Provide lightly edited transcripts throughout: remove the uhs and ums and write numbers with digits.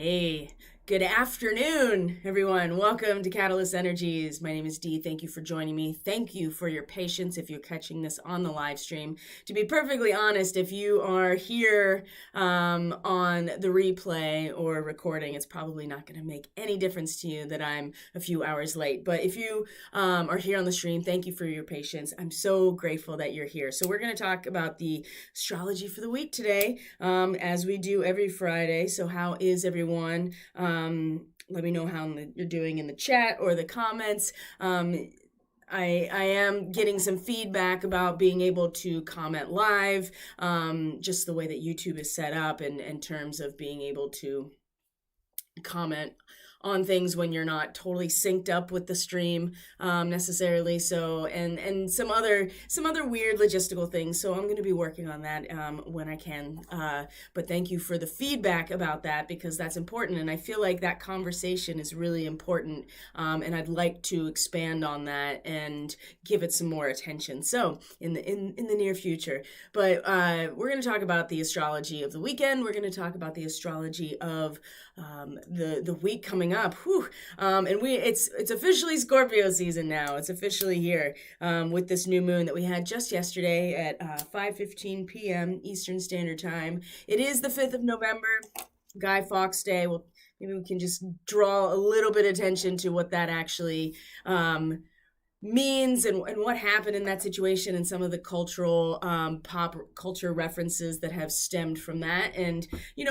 Hey, good afternoon, everyone. Welcome to Catalyst Energies. My name is Dee. Thank you for joining me. Thank you for your patience if you're catching this on the live stream. To be perfectly honest, if you are here on the replay or recording, it's probably not going to make any difference to you that I'm a few hours late. But if you are here on the stream, thank you for your patience. I'm so grateful that you're here. So we're going to talk about the astrology for the week today, as we do every Friday. So how is everyone? Let me know how you're doing in the chat or the comments. I am getting some feedback about being able to comment live, just the way that YouTube is set up in terms of being able to comment on things when you're not totally synced up with the stream necessarily. So and some other weird logistical things. So I'm going to be working on that when I can. But thank you for the feedback about that, because that's important, and I feel like that conversation is really important. And I'd like to expand on that and give it some more attention. So in the near future. But we're going to talk about the astrology of the weekend. We're going to talk about the astrology of the week coming up. And it's officially Scorpio season now. It's officially here with this new moon that we had just yesterday at 5:15 p.m. Eastern Standard Time. It is the 5th of November, Guy Fawkes Day. Well, maybe we can just draw a little bit of attention to what that actually means and what happened in that situation, and some of the cultural pop culture references that have stemmed from that, and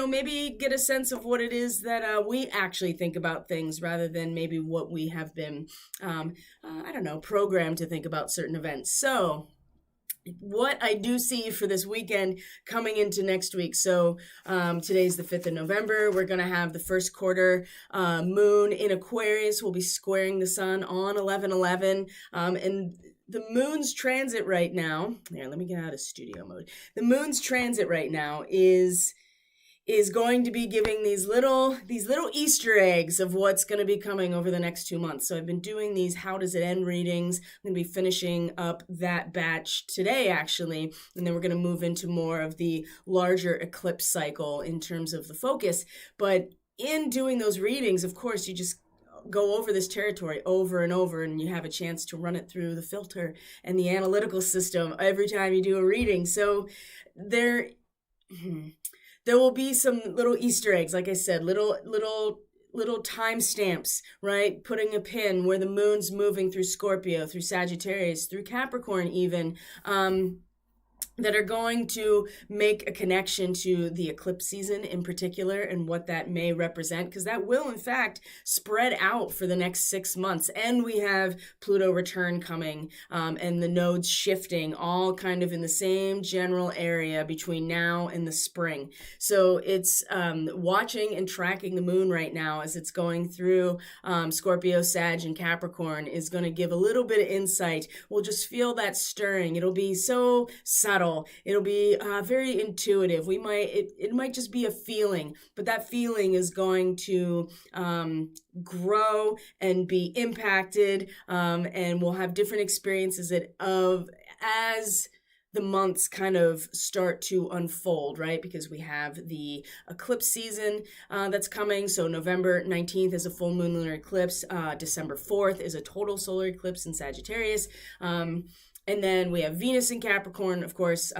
maybe get a sense of what it is that we actually think about things, rather than maybe what we have been programmed to think about certain events. So what I do see for this weekend coming into next week. So today's the 5th of November. We're going to have the first quarter moon in Aquarius. We'll be squaring the sun on 11/11. And the moon's transit right now, here, let me get out of studio mode. The moon's transit right now is going to be giving these little Easter eggs of what's going to be coming over the next 2 months. So I've been doing these How Does It End readings. I'm going to be finishing up that batch today, actually, and then we're going to move into more of the larger eclipse cycle in terms of the focus. But in doing those readings, of course, you just go over this territory over and over, and you have a chance to run it through the filter and the analytical system every time you do a reading. So there will be some little Easter eggs, like I said, little time stamps, right? Putting a pin where the moon's moving through Scorpio, through Sagittarius, through Capricorn even, that are going to make a connection to the eclipse season in particular, and what that may represent, because that will in fact spread out for the next 6 months. And we have Pluto return coming, and the nodes shifting, all kind of in the same general area between now and the spring. So it's watching and tracking the moon right now as it's going through Scorpio, Sag, and Capricorn is going to give a little bit of insight. We'll just feel that stirring. It'll be so subtle. It'll be very intuitive. It might just be a feeling, but that feeling is going to grow and be impacted, and we'll have different experiences as the months kind of start to unfold, right? Because we have the eclipse season that's coming. So November 19th is a full moon lunar eclipse. December 4th is a total solar eclipse in Sagittarius. And then we have Venus in Capricorn, of course.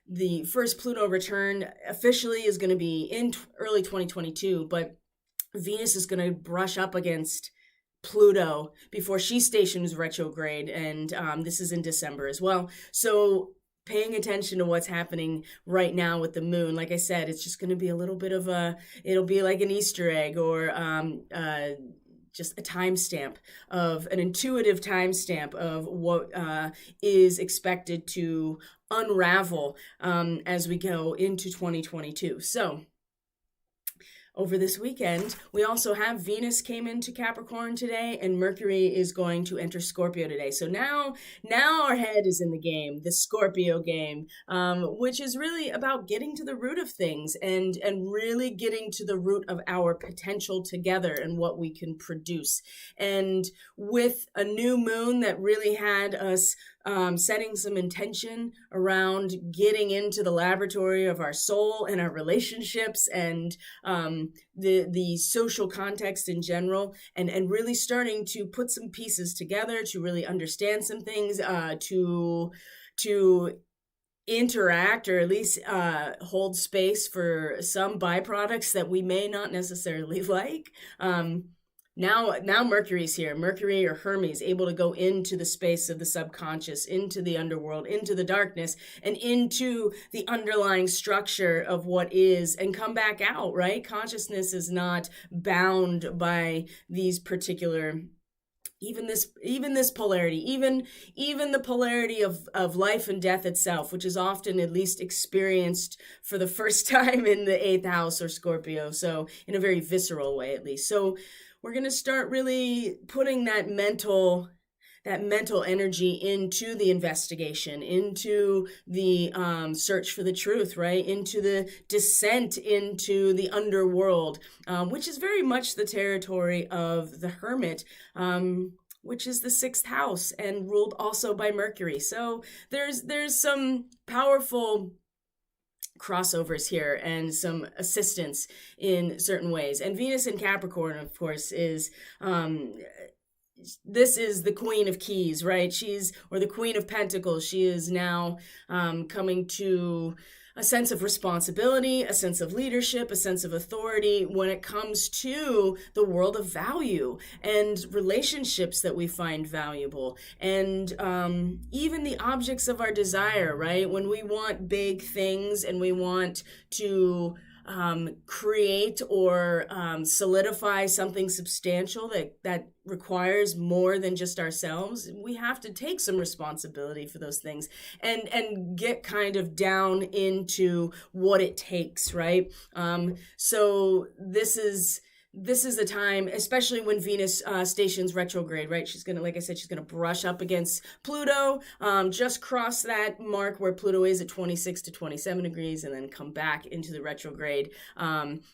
The first Pluto return officially is going to be in early 2022, but Venus is going to brush up against Pluto before she stations retrograde, and this is in December as well. So paying attention to what's happening right now with the moon, like I said, it's just going to be a little bit of it'll be like an Easter egg, or just a timestamp, of an intuitive timestamp of what is expected to unravel as we go into 2022. So over this weekend, we also have Venus came into Capricorn today, and Mercury is going to enter Scorpio today. So now our head is in the game, the Scorpio game, which is really about getting to the root of things and really getting to the root of our potential together and what we can produce. And with a new moon that really had us setting some intention around getting into the laboratory of our soul and our relationships and the social context in general, and really starting to put some pieces together to really understand some things, to interact, or at least hold space for some byproducts that we may not necessarily like. Now Mercury's here. Mercury, or Hermes, able to go into the space of the subconscious, into the underworld, into the darkness, and into the underlying structure of what is, and come back out, right? Consciousness is not bound by these particular, even this polarity, even the polarity of life and death itself, which is often at least experienced for the first time in the 8th house or Scorpio, so in a very visceral way at least. So we're going to start really putting that mental energy into the investigation, into the search for the truth, right? Into the descent into the underworld, which is very much the territory of the Hermit, which is the 6th house and ruled also by Mercury. So there's some powerful crossovers here and some assistance in certain ways. And Venus in Capricorn, of course, is this is the Queen of Keys, right? Or the Queen of Pentacles. She is now coming to a sense of responsibility, a sense of leadership, a sense of authority when it comes to the world of value and relationships that we find valuable, and even the objects of our desire, right? When we want big things and we want to create or solidify something substantial that requires more than just ourselves, we have to take some responsibility for those things and get kind of down into what it takes, right? So this is the time, especially when Venus stations retrograde, right? She's going to, like I said, she's going to brush up against Pluto, just cross that mark where Pluto is at 26 to 27 degrees, and then come back into the retrograde.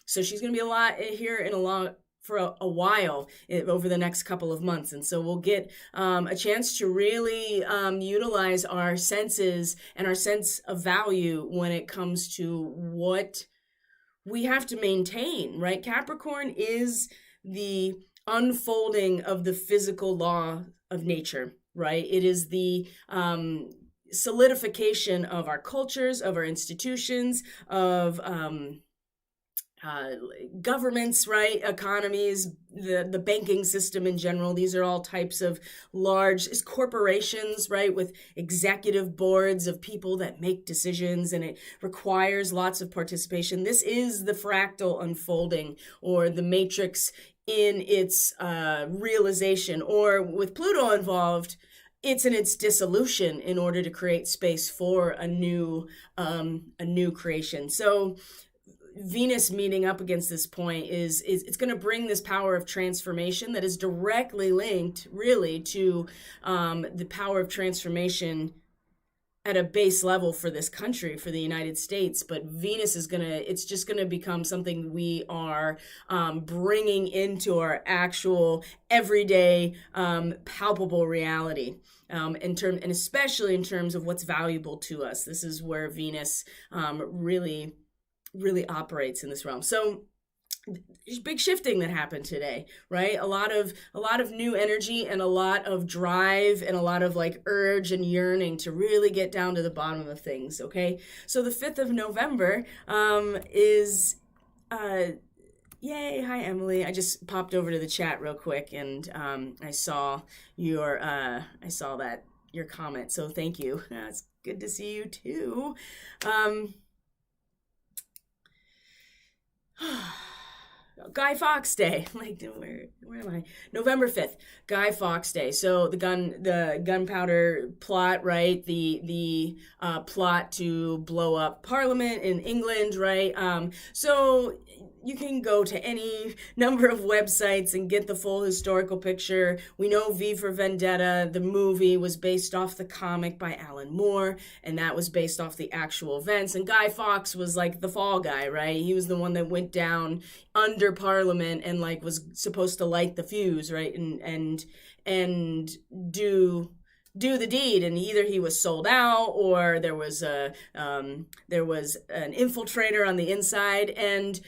So she's going to be for a while over the next couple of months. And so we'll get a chance to really utilize our senses and our sense of value when it comes to what we have to maintain, right? Capricorn is the unfolding of the physical law of nature, right? It is the solidification of our cultures, of our institutions, of governments, right? Economies, the banking system in general. These are all types of large corporations, right? With executive boards of people that make decisions, and it requires lots of participation. This is the fractal unfolding, or the matrix in its realization, or with Pluto involved, it's in its dissolution in order to create space for a new creation. So Venus meeting up against this point is it's going to bring this power of transformation that is directly linked really to the power of transformation at a base level for this country, for the United States. But Venus it's just going to become something we are bringing into our actual everyday palpable reality. And especially in terms of what's valuable to us. This is where Venus really operates in this realm. So there's big shifting that happened today, right? A lot of new energy and a lot of drive and a lot of like urge and yearning to really get down to the bottom of things. Okay. So the 5th of November is yay. Hi, Emily. I just popped over to the chat real quick, and I saw your comment. So thank you. It's good to see you too. Guy Fawkes Day. Like, where am I? November 5th, Guy Fawkes Day. So the gunpowder plot, right? The plot to blow up Parliament in England, right? So you can go to any number of websites and get the full historical picture. We know V for Vendetta, the movie, was based off the comic by Alan Moore, and that was based off the actual events. And Guy Fawkes was like the fall guy, right? He was the one that went down under Parliament and like was supposed to light the fuse, right? And do do the deed, and either he was sold out or there was an infiltrator on the inside. And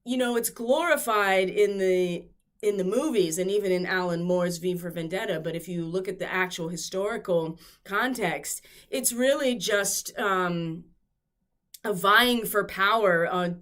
it's glorified in the movies and even in Alan Moore's V for Vendetta. But if you look at the actual historical context, it's really just a vying for power on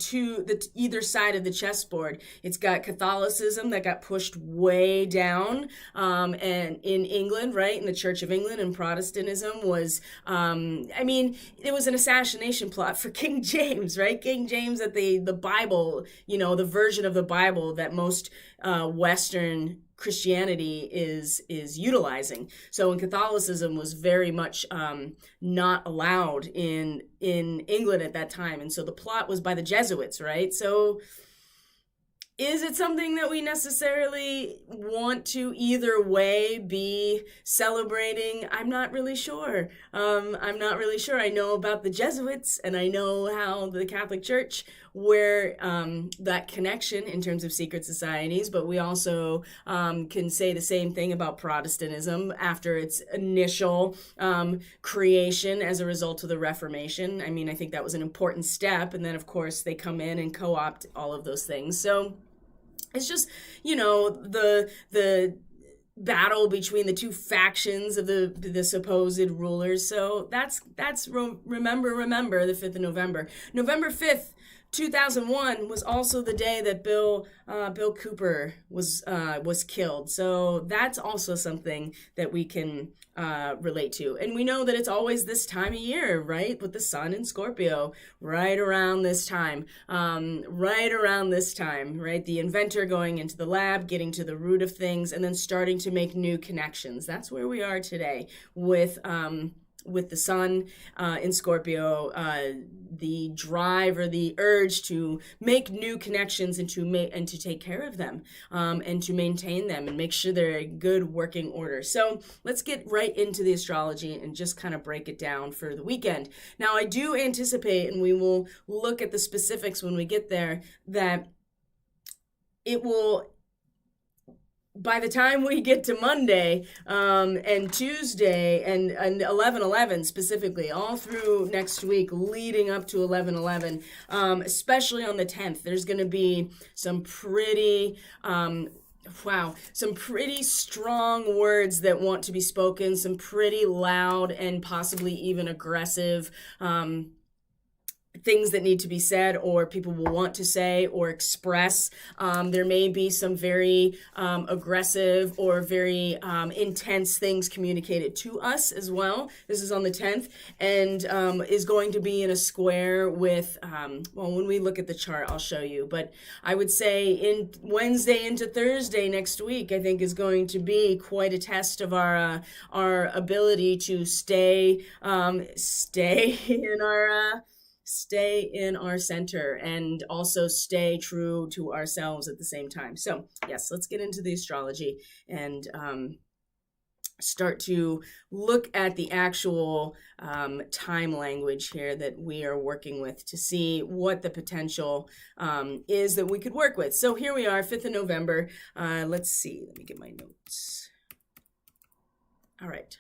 either side of the chessboard. It's got Catholicism that got pushed way down, and in England, right, in the Church of England, and Protestantism was, it was an assassination plot for King James, right? King James, that the Bible, the version of the Bible that most Western Christianity is utilizing. So in Catholicism was very much not allowed in England at that time, and so the plot was by the Jesuits, right? So is it something that we necessarily want to either way be celebrating? I'm not really sure. I know about the Jesuits, and I know how the Catholic Church, where that connection in terms of secret societies, but we also can say the same thing about Protestantism after its initial creation as a result of the Reformation. I mean, I think that was an important step, and then of course they come in and co-opt all of those things. So it's just, the battle between the two factions of the supposed rulers. So that's remember the 5th of November. November 5th, 2001 was also the day that Bill Cooper was killed. So that's also something that we can relate to. And we know that it's always this time of year, right? With the sun in Scorpio, right around this time, right? The inventor going into the lab, getting to the root of things, and then starting to make new connections. That's where we are today with the sun in Scorpio, the drive or the urge to make new connections and to take care of them, and to maintain them and make sure they're in good working order. So let's get right into the astrology and just kind of break it down for the weekend. Now, I do anticipate, and we will look at the specifics when we get there, that it will, by the time we get to Monday and Tuesday and 11/11 specifically, all through next week leading up to 11/11, especially on the 10th, there's going to be some pretty strong words that want to be spoken, some pretty loud and possibly even aggressive things that need to be said, or people will want to say or express. There may be some very aggressive or very intense things communicated to us as well. This is on the 10th, and is going to be in a square with, when we look at the chart, I'll show you. But I would say in Wednesday into Thursday next week, I think is going to be quite a test of our ability to stay in our center and also stay true to ourselves at the same time. So yes, let's get into the astrology and start to look at the actual time language here that we are working with to see what the potential is that we could work with. So here we are, 5th of November. Let's see, let me get my notes. All right.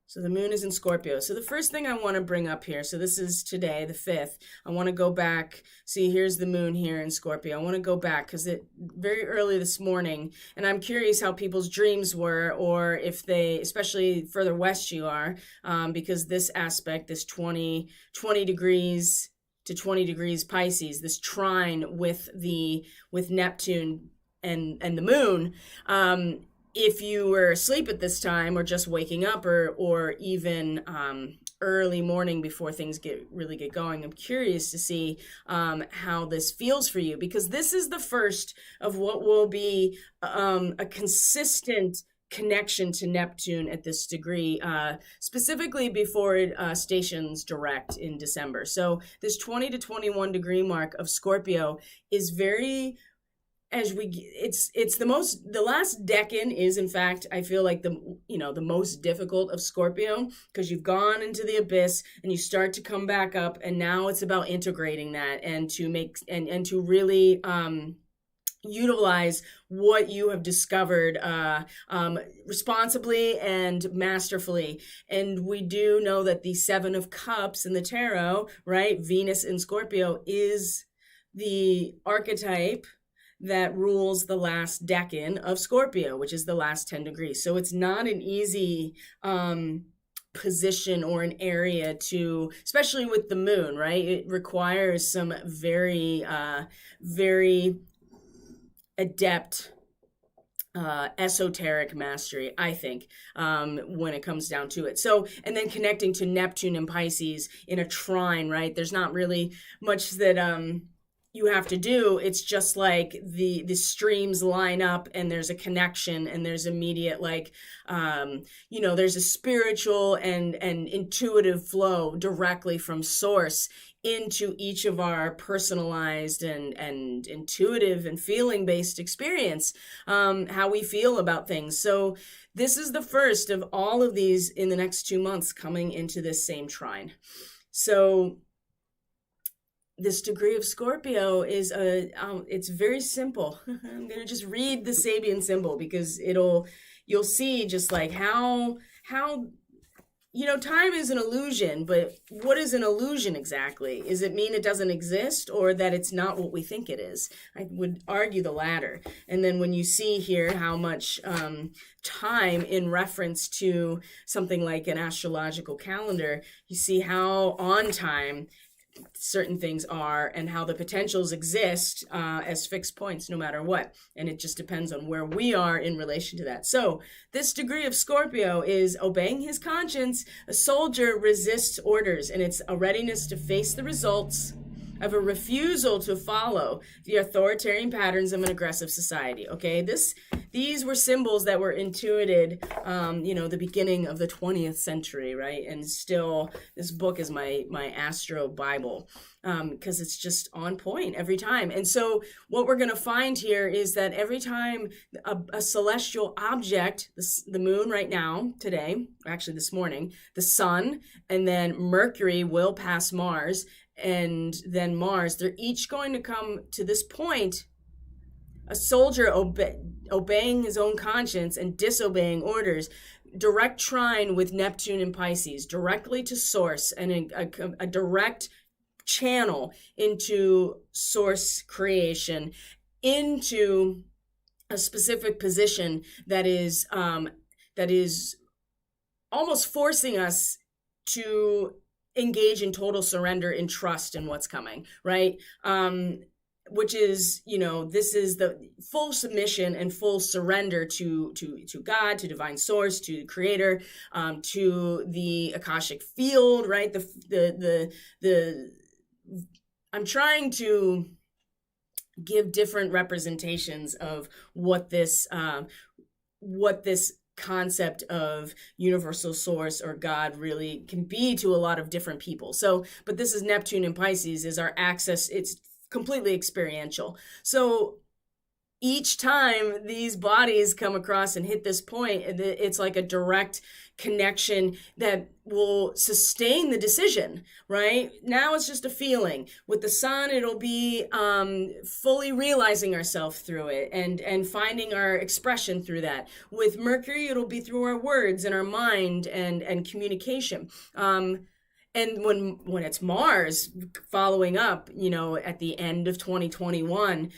So the moon is in Scorpio. So the first thing I want to bring up here, so this is today, the 5th. I want to go back. See, here's the moon here in Scorpio. I want to go back because it very early this morning, and I'm curious how people's dreams were, or if they, especially further west you are, because this aspect, this 20 degrees to 20 degrees Pisces, this trine with Neptune and the moon, if you were asleep at this time or just waking up or even early morning before things really get going, I'm curious to see how this feels for you, because this is the first of what will be a consistent connection to Neptune at this degree, specifically before it stations direct in December. So this 20 to 21 degree mark of Scorpio is very, the last decan is, in fact, I feel like the most difficult of Scorpio, because you've gone into the abyss and you start to come back up, and now it's about integrating that and to make and to really utilize what you have discovered responsibly and masterfully. And we do know that the Seven of Cups in the tarot, right, Venus in Scorpio, is the archetype that rules the last decan of Scorpio, which is the last 10 degrees. So it's not an easy position or an area to, especially with the moon, right? It requires some very, very adept esoteric mastery, I think, when it comes down to it. So, and then connecting to Neptune and Pisces in a trine, right? There's not really much that you have to do. It's just like the streams line up and there's a connection and there's immediate, like, there's a spiritual and intuitive flow directly from source into each of our personalized and intuitive and feeling based experience, how we feel about things. So this is the first of all of these in the next 2 months coming into this same trine. So this degree of Scorpio is it's very simple. I'm going to just read the Sabian symbol because you'll see just like how time is an illusion, but what is an illusion exactly? Does it mean it doesn't exist or that it's not what we think it is? I would argue the latter. And then when you see here how much time in reference to something like an astrological calendar, you see how on time certain things are and how the potentials exist as fixed points no matter what. And it just depends on where we are in relation to that. So this degree of Scorpio is obeying his conscience. A soldier resists orders, and it's a readiness to face the results of a refusal to follow the authoritarian patterns of an aggressive society. Okay, these were symbols that were intuited, the beginning of the 20th century, right? And still, this book is my Astro Bible, because it's just on point every time. And so what we're going to find here is that every time a celestial object, the moon right now, today, actually this morning, the sun, and then Mercury will pass Mars, and then Mars, they're each going to come to this point, a soldier obeying his own conscience and disobeying orders, direct trine with Neptune and Pisces, directly to source, and a direct channel into source creation, into a specific position that is almost forcing us to engage in total surrender and trust in what's coming, right? Which is, this is the full submission and full surrender to God, to divine source, to the creator, to the Akashic field, right? I'm trying to give different representations of what this concept of universal source or God really can be to a lot of different people. So, but this is Neptune and Pisces is our access. It's completely experiential. So each time these bodies come across and hit this point, it's like a direct connection that will sustain the decision, right? Now it's just a feeling. With the sun, it'll be fully realizing ourselves through it and finding our expression through that. With Mercury, it'll be through our words and our mind and communication. And when it's Mars following up, at the end of 2021,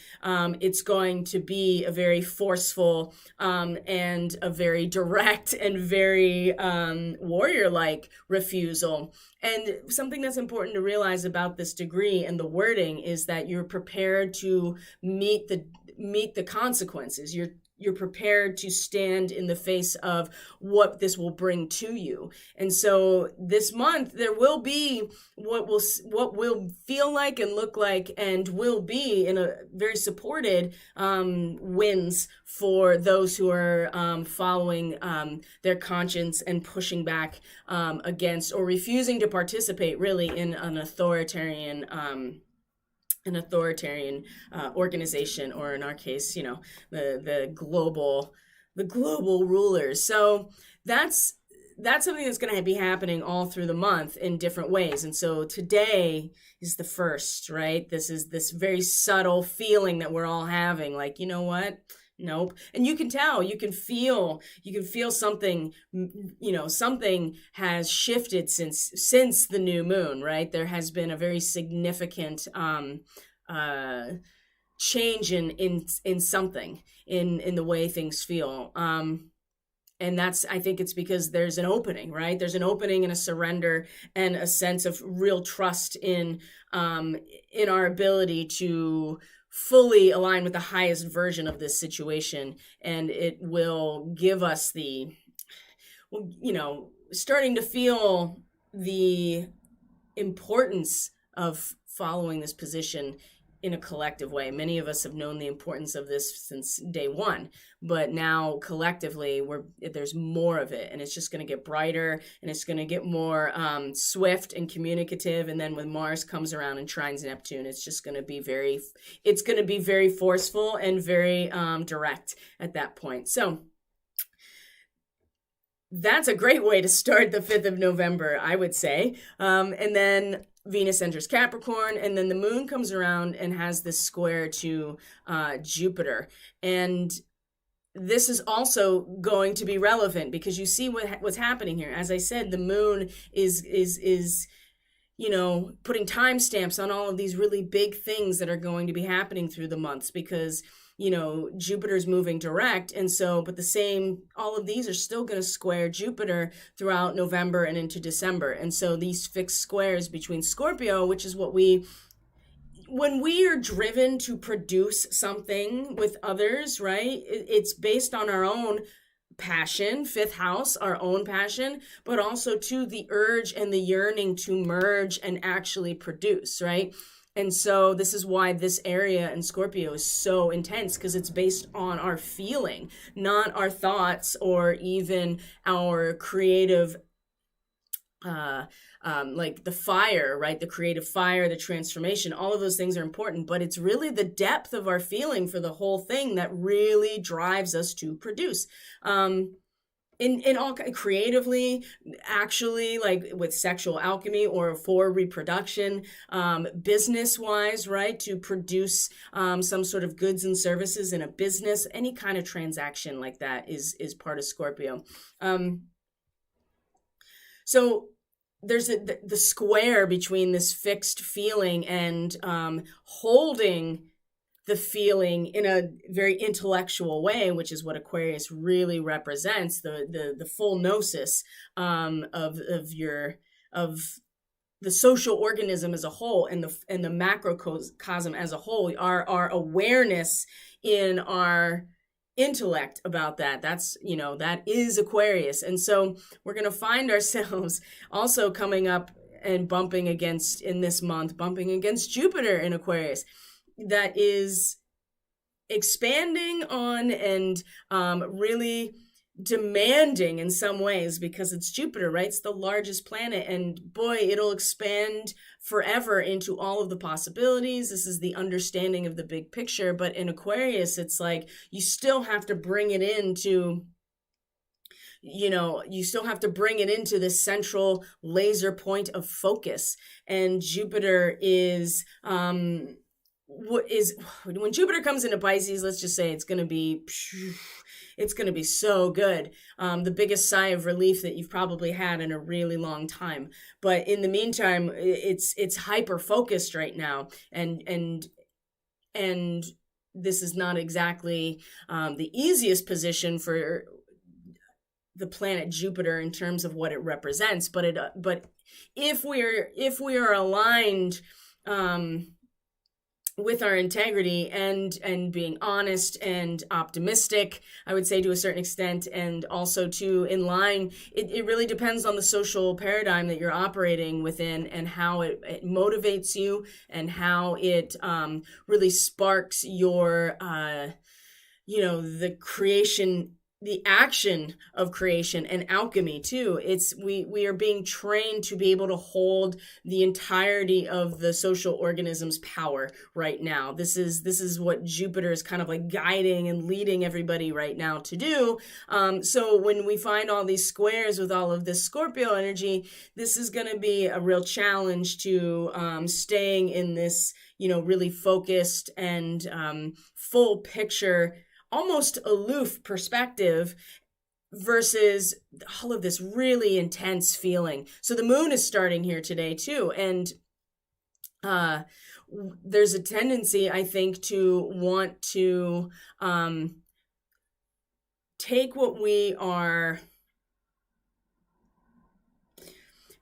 it's going to be a very forceful and a very direct and very warrior-like refusal. And something that's important to realize about this degree and the wording is that you're prepared to meet the consequences. You're prepared to stand in the face of what this will bring to you. And so this month, there will be what will feel like and look like and will be in a very supported wins for those who are following their conscience and pushing back against or refusing to participate really in an authoritarian organization, or in our case, the global rulers. So that's that's something that's going to be happening all through the month in different ways. And so today is the first, right? This is this very subtle feeling that we're all having, like, you know what? Nope. And you can tell, you can feel something, something has shifted since the new moon, right? There has been a very significant change in something in the way things feel. And I think it's because there's an opening, right? There's an opening and a surrender and a sense of real trust in our ability to fully align with the highest version of this situation. And it will give us starting to feel the importance of following this position in a collective way. Many of us have known the importance of this since day one, but now collectively there's more of it, and it's just going to get brighter, and it's going to get more swift and communicative. And then when Mars comes around and trines Neptune, it's just going to be very forceful and very direct at that point. So that's a great way to start the 5th of November, I would say. And then Venus enters Capricorn, and then the moon comes around and has this square to Jupiter. And this is also going to be relevant because you see what's happening here. As I said, the moon is putting timestamps on all of these really big things that are going to be happening through the months because Jupiter's moving direct. And so, but all of these are still going to square Jupiter throughout November and into December. And so these fixed squares between Scorpio, which is when we are driven to produce something with others, right? It's based on our own passion, 5th house, our own passion, but also to the urge and the yearning to merge and actually produce, right? And so this is why this area in Scorpio is so intense, because it's based on our feeling, not our thoughts or even our creative, like the fire, right? The creative fire, the transformation, all of those things are important, but it's really the depth of our feeling for the whole thing that really drives us to produce. In all creatively, actually, like with sexual alchemy or for reproduction, business wise, right, to produce some sort of goods and services in a business, any kind of transaction like that is part of Scorpio. So there's the square between this fixed feeling and holding the feeling in a very intellectual way, which is what Aquarius really represents, the full gnosis of the social organism as a whole and the macrocosm as a whole, our awareness in our intellect about that. That is Aquarius. And so we're going to find ourselves also coming up and bumping against Jupiter in Aquarius. That is expanding on and really demanding in some ways because it's Jupiter, right? It's the largest planet, and boy, it'll expand forever into all of the possibilities. This is the understanding of the big picture, but in Aquarius, it's like you still have to bring it into this central laser point of focus. And Jupiter is when Jupiter comes into Pisces, let's just say it's going to be so good. The biggest sigh of relief that you've probably had in a really long time. But in the meantime, it's hyper focused right now, and this is not exactly the easiest position for the planet Jupiter in terms of what it represents. But if we are aligned with our integrity and being honest and optimistic, I would say to a certain extent, and also in line, it really depends on the social paradigm that you're operating within and how it motivates you and how it really sparks your, the creation the action of creation and alchemy too. We are being trained to be able to hold the entirety of the social organism's power right now. This is what Jupiter is kind of like guiding and leading everybody right now to do. So when we find all these squares with all of this Scorpio energy, this is going to be a real challenge to staying in this, really focused and full picture, almost aloof perspective versus all of this really intense feeling. So the moon is starting here today too. And there's a tendency, I think, to want to take what we are,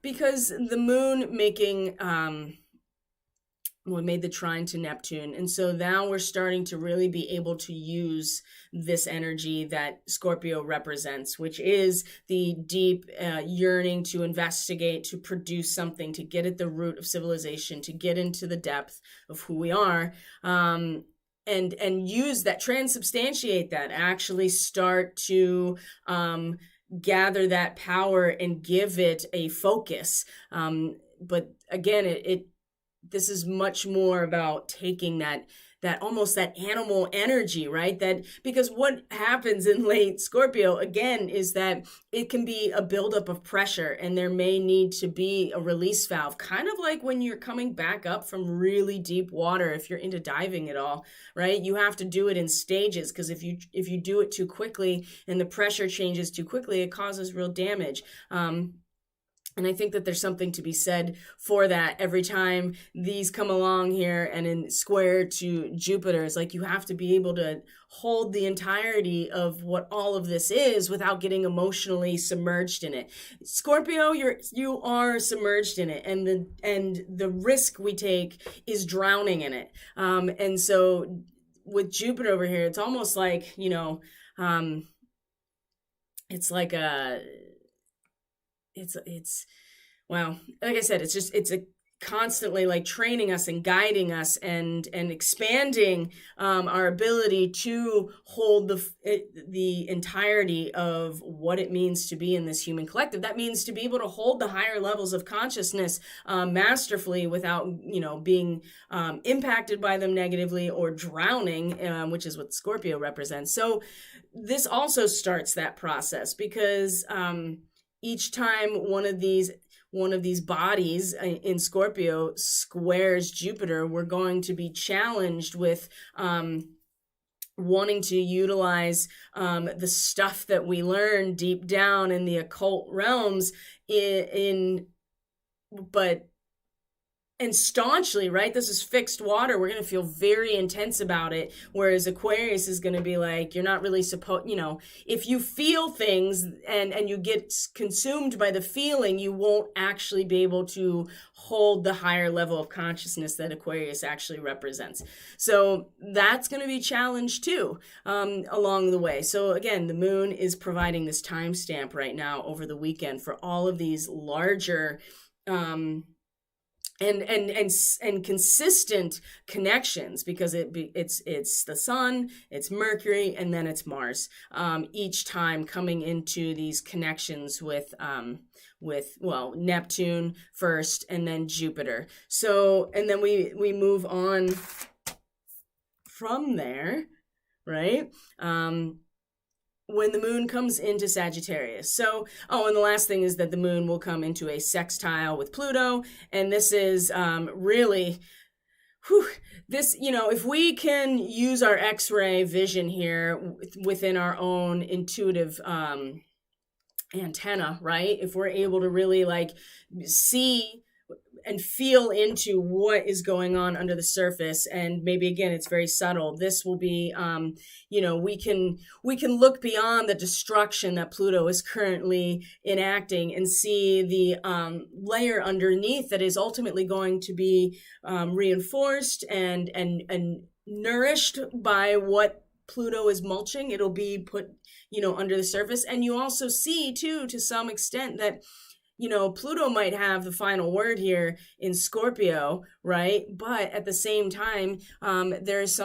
because the moon made the trine to Neptune. And so now we're starting to really be able to use this energy that Scorpio represents, which is the deep yearning to investigate, to produce something, to get at the root of civilization, to get into the depth of who we are. And use that, transubstantiate that, actually start to gather that power and give it a focus. But again, this is much more about taking that almost that animal energy, right? That, because what happens in late Scorpio again is that it can be a buildup of pressure, and there may need to be a release valve, kind of like when you're coming back up from really deep water. If you're into diving at all, right? You have to do it in stages, because if you do it too quickly and the pressure changes too quickly, it causes real damage. And I think that there's something to be said for that. Every time these come along here and in square to Jupiter, it's like you have to be able to hold the entirety of what all of this is without getting emotionally submerged in it. Scorpio, you are submerged in it, and the risk we take is drowning in it. And so with Jupiter over here, it's almost like, it's like it's well, like I said, it's a constantly like training us and guiding us and expanding our ability to hold the entirety of what it means to be in this human collective. That means to be able to hold the higher levels of consciousness masterfully without being impacted by them negatively or drowning, which is what Scorpio represents. So this also starts that process, because each time one of these bodies in Scorpio squares Jupiter, we're going to be challenged with wanting to utilize the stuff that we learn deep down in the occult realms and staunchly, right? This is fixed water. We're going to feel very intense about it. Whereas Aquarius is going to be like, you're not really supposed, if you feel things and you get consumed by the feeling, you won't actually be able to hold the higher level of consciousness that Aquarius actually represents. So that's going to be challenged too, along the way. So again, the moon is providing this timestamp right now over the weekend for all of these larger, and consistent connections, because it's the sun, it's Mercury, and then it's Mars. Each time coming into these connections with Neptune first, and then Jupiter. So, and then we move on from there, right? When the moon comes into Sagittarius. So, and the last thing is that the moon will come into a sextile with Pluto. And this is really, if we can use our X-ray vision here within our own intuitive antenna, right? If we're able to really like see and feel into what is going on under the surface, and maybe again it's very subtle, this will be we can look beyond the destruction that Pluto is currently enacting and see the layer underneath that is ultimately going to be reinforced and nourished by what Pluto is mulching. It'll be put under the surface. And you also see too, to some extent, that Pluto might have the final word here in Scorpio, right? But at the same time, there's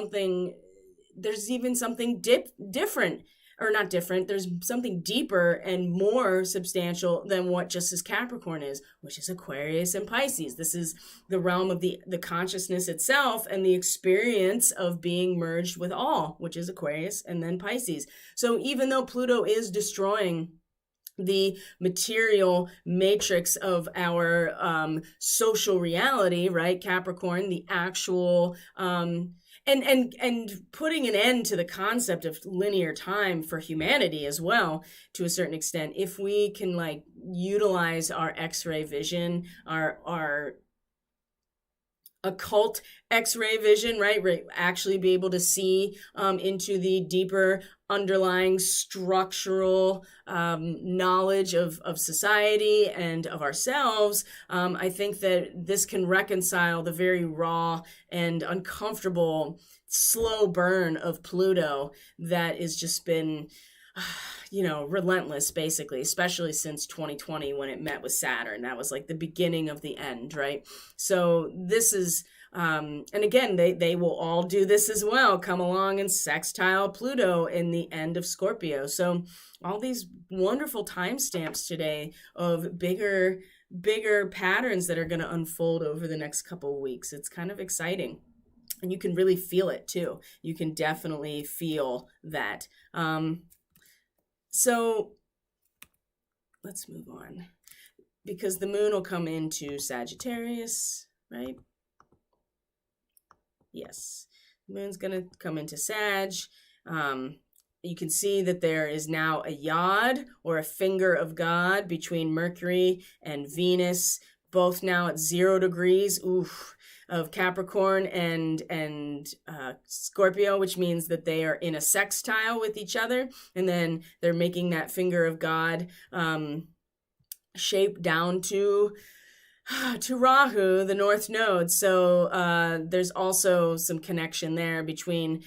even something different or not different, there's something deeper and more substantial than what just as Capricorn is, which is Aquarius and Pisces. This is the realm of the consciousness itself and the experience of being merged with all, which is Aquarius and then Pisces. So even though Pluto is destroying the material matrix of our social reality, right? Capricorn, the actual and putting an end to the concept of linear time for humanity as well, to a certain extent. If we can like utilize our X-ray vision, our occult X-ray vision, right? Actually be able to see into the deeper underlying structural knowledge of society and of ourselves. I think that this can reconcile the very raw and uncomfortable slow burn of Pluto that has just been relentless, basically, especially since 2020 when it met with Saturn. That was like the beginning of the end, right? So this is, and again, they will all do this as well, come along and sextile Pluto in the end of Scorpio. So all these wonderful timestamps today of bigger patterns that are going to unfold over the next couple of weeks. It's kind of exciting. And you can really feel it too. You can definitely feel that. So let's move on, because the moon will come into Sagittarius, right? Yes, the moon's going to come into Sag. You can see that there is now a yod, or a finger of God, between Mercury and Venus, both now at 0 degrees. Oof. Of Capricorn and Scorpio, which means that they are in a sextile with each other, and then they're making that finger of God shape down to Rahu, the North Node. So there's also some connection there between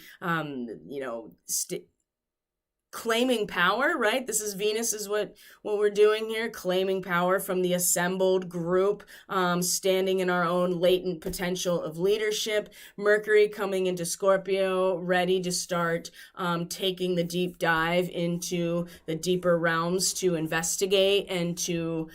claiming power, right? This is Venus is what we're doing here, claiming power from the assembled group, standing in our own latent potential of leadership. Mercury coming into Scorpio, ready to start taking the deep dive into the deeper realms to investigate and to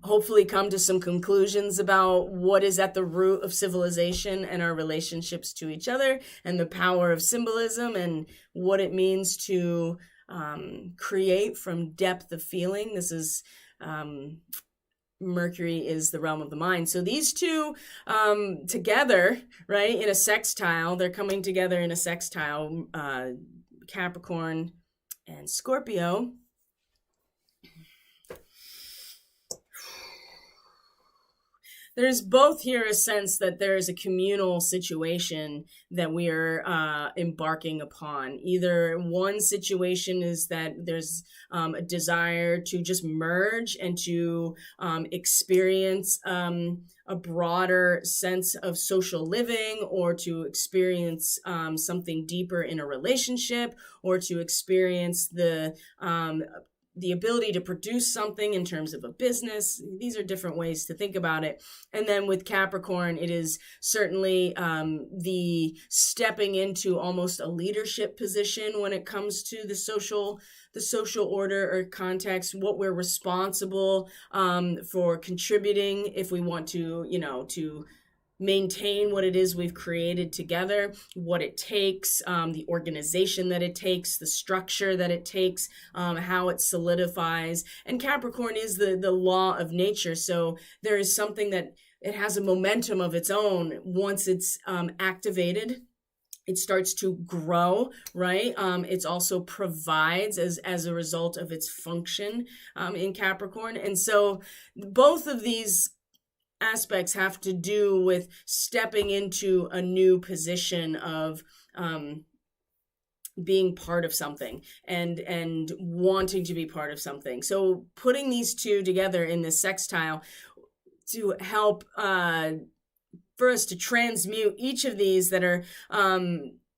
hopefully come to some conclusions about what is at the root of civilization and our relationships to each other, and the power of symbolism and what it means to create from depth of feeling. This is Mercury is the realm of the mind. So these two together, right, in a sextile, they're coming together in a sextile, Capricorn and Scorpio. There's both here a sense that there is a communal situation that we are embarking upon. Either one situation is that there's a desire to just merge and to experience a broader sense of social living, or to experience something deeper in a relationship, or to experience the ability to produce something in terms of a business. These are different ways to think about it. And then with Capricorn, it is certainly the stepping into almost a leadership position when it comes to the social order or context, what we're responsible for contributing if we want to, to maintain what it is we've created together, what it takes, the organization that it takes, the structure that it takes, how it solidifies. And Capricorn is the law of nature. So there is something that it has a momentum of its own. Once it's activated, it starts to grow, right? It also provides as a result of its function in Capricorn. And so both of these aspects have to do with stepping into a new position of being part of something and wanting to be part of something. So putting these two together in this sextile to help for us to transmute each of these that are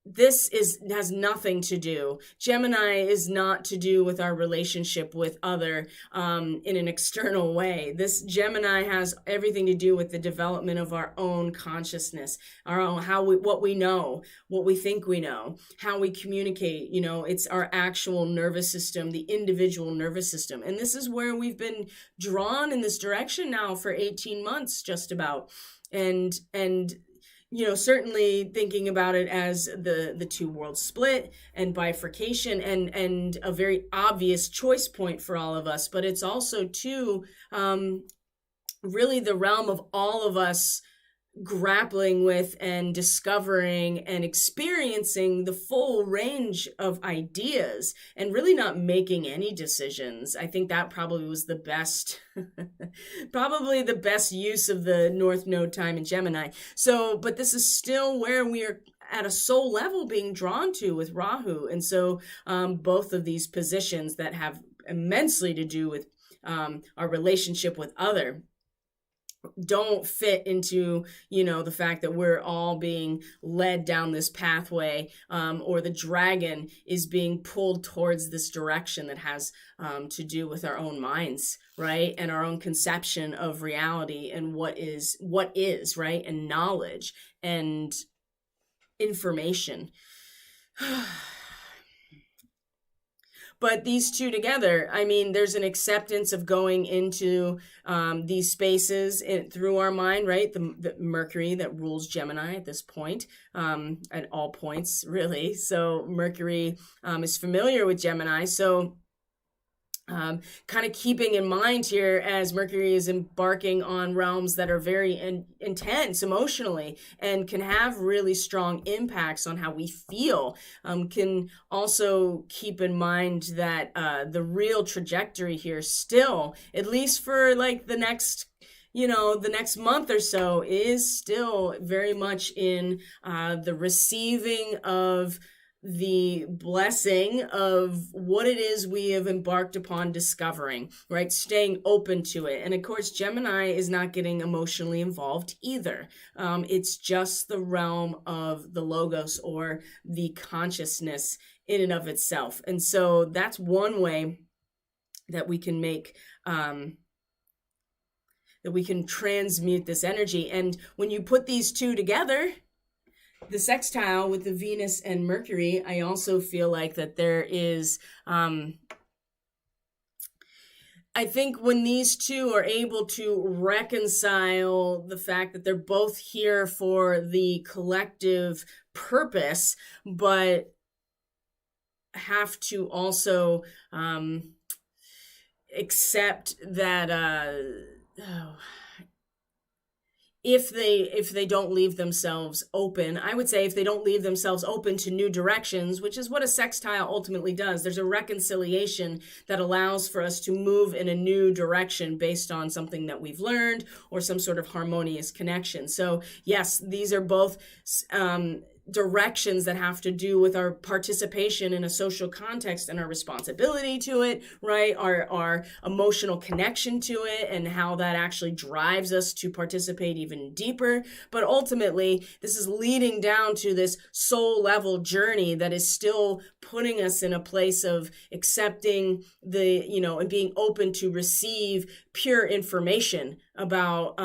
this has nothing to do. Gemini is not to do with our relationship with other in an external way. This Gemini has everything to do with the development of our own consciousness, our own what we know, what we think we know, how we communicate. It's our actual nervous system, the individual nervous system, and this is where we've been drawn in this direction now for 18 months, just about, and certainly thinking about it as the two worlds split and bifurcation and a very obvious choice point for all of us. But it's also too really the realm of all of us grappling with and discovering and experiencing the full range of ideas and really not making any decisions. I think that probably was the best, probably the best use of the North Node time in Gemini. So, but this is still where we are at a soul level being drawn to with Rahu. And so both of these positions that have immensely to do with our relationship with other don't fit into, the fact that we're all being led down this pathway, or the dragon is being pulled towards this direction that has to do with our own minds, right? And our own conception of reality and what is, right? And knowledge and information. But these two together, there's an acceptance of going into these spaces through our mind, right? The Mercury that rules Gemini at this point, at all points, really. So Mercury is familiar with Gemini. So kind of keeping in mind here as Mercury is embarking on realms that are very intense emotionally and can have really strong impacts on how we feel, can also keep in mind that the real trajectory here still, at least for like the next month or so, is still very much in the receiving of the blessing of what it is we have embarked upon discovering, right? Staying open to it. And of course, Gemini is not getting emotionally involved either. It's just the realm of the logos or the consciousness in and of itself. And so that's one way that we can make, that we can transmute this energy. And when you put these two together, the sextile with the Venus and Mercury, I also feel like that there is, I think when these two are able to reconcile the fact that they're both here for the collective purpose, but have to also accept that, if they don't leave themselves open, I would say if they don't leave themselves open to new directions, which is what a sextile ultimately does, there's a reconciliation that allows for us to move in a new direction based on something that we've learned or some sort of harmonious connection. So yes, these are both directions that have to do with our participation in a social context and our responsibility to it, right? Our emotional connection to it and how that actually drives us to participate even deeper. But ultimately, this is leading down to this soul level journey that is still putting us in a place of accepting and being open to receive pure information about,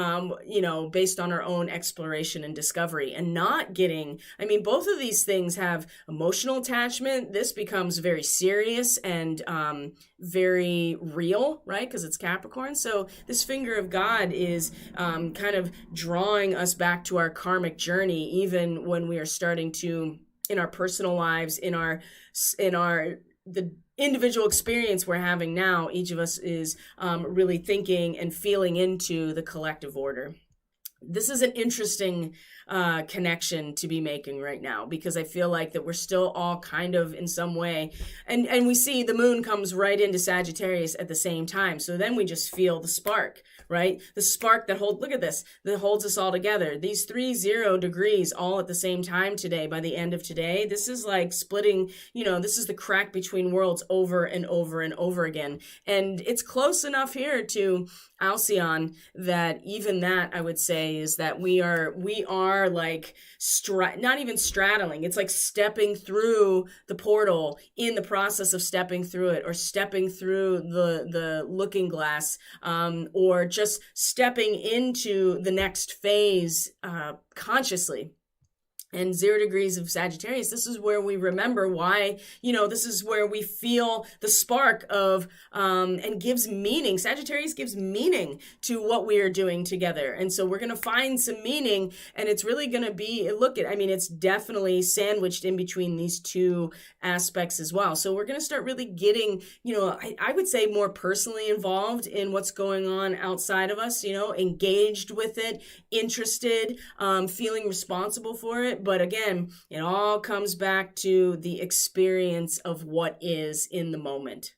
based on our own exploration and discovery, and not getting, both of these things have emotional attachment. This becomes very serious and very real, right? Because it's Capricorn. So this finger of God is kind of drawing us back to our karmic journey, even when we are starting to, in our personal lives, the individual experience we're having now, each of us is really thinking and feeling into the collective order. This is an interesting connection to be making right now, because I feel like that we're still all kind of in some way, and we see the moon comes right into Sagittarius at the same time. So then we just feel the spark, right? The spark that that holds us all together. These 30 degrees all at the same time today, by the end of today, this is like splitting, this is the crack between worlds over and over and over again. And it's close enough here to Alcyon that even that, I would say, say is that we are like not even straddling. It's like stepping through the portal in the process of stepping through it, or stepping through the looking glass, or just stepping into the next phase consciously. And 0 degrees of Sagittarius, this is where we remember why, this is where we feel the spark of, and gives meaning. Sagittarius gives meaning to what we are doing together. And so we're going to find some meaning, and it's really going to be, it's definitely sandwiched in between these two aspects as well. So we're going to start really getting, I would say more personally involved in what's going on outside of us, engaged with it, interested, feeling responsible for it. But again, it all comes back to the experience of what is in the moment.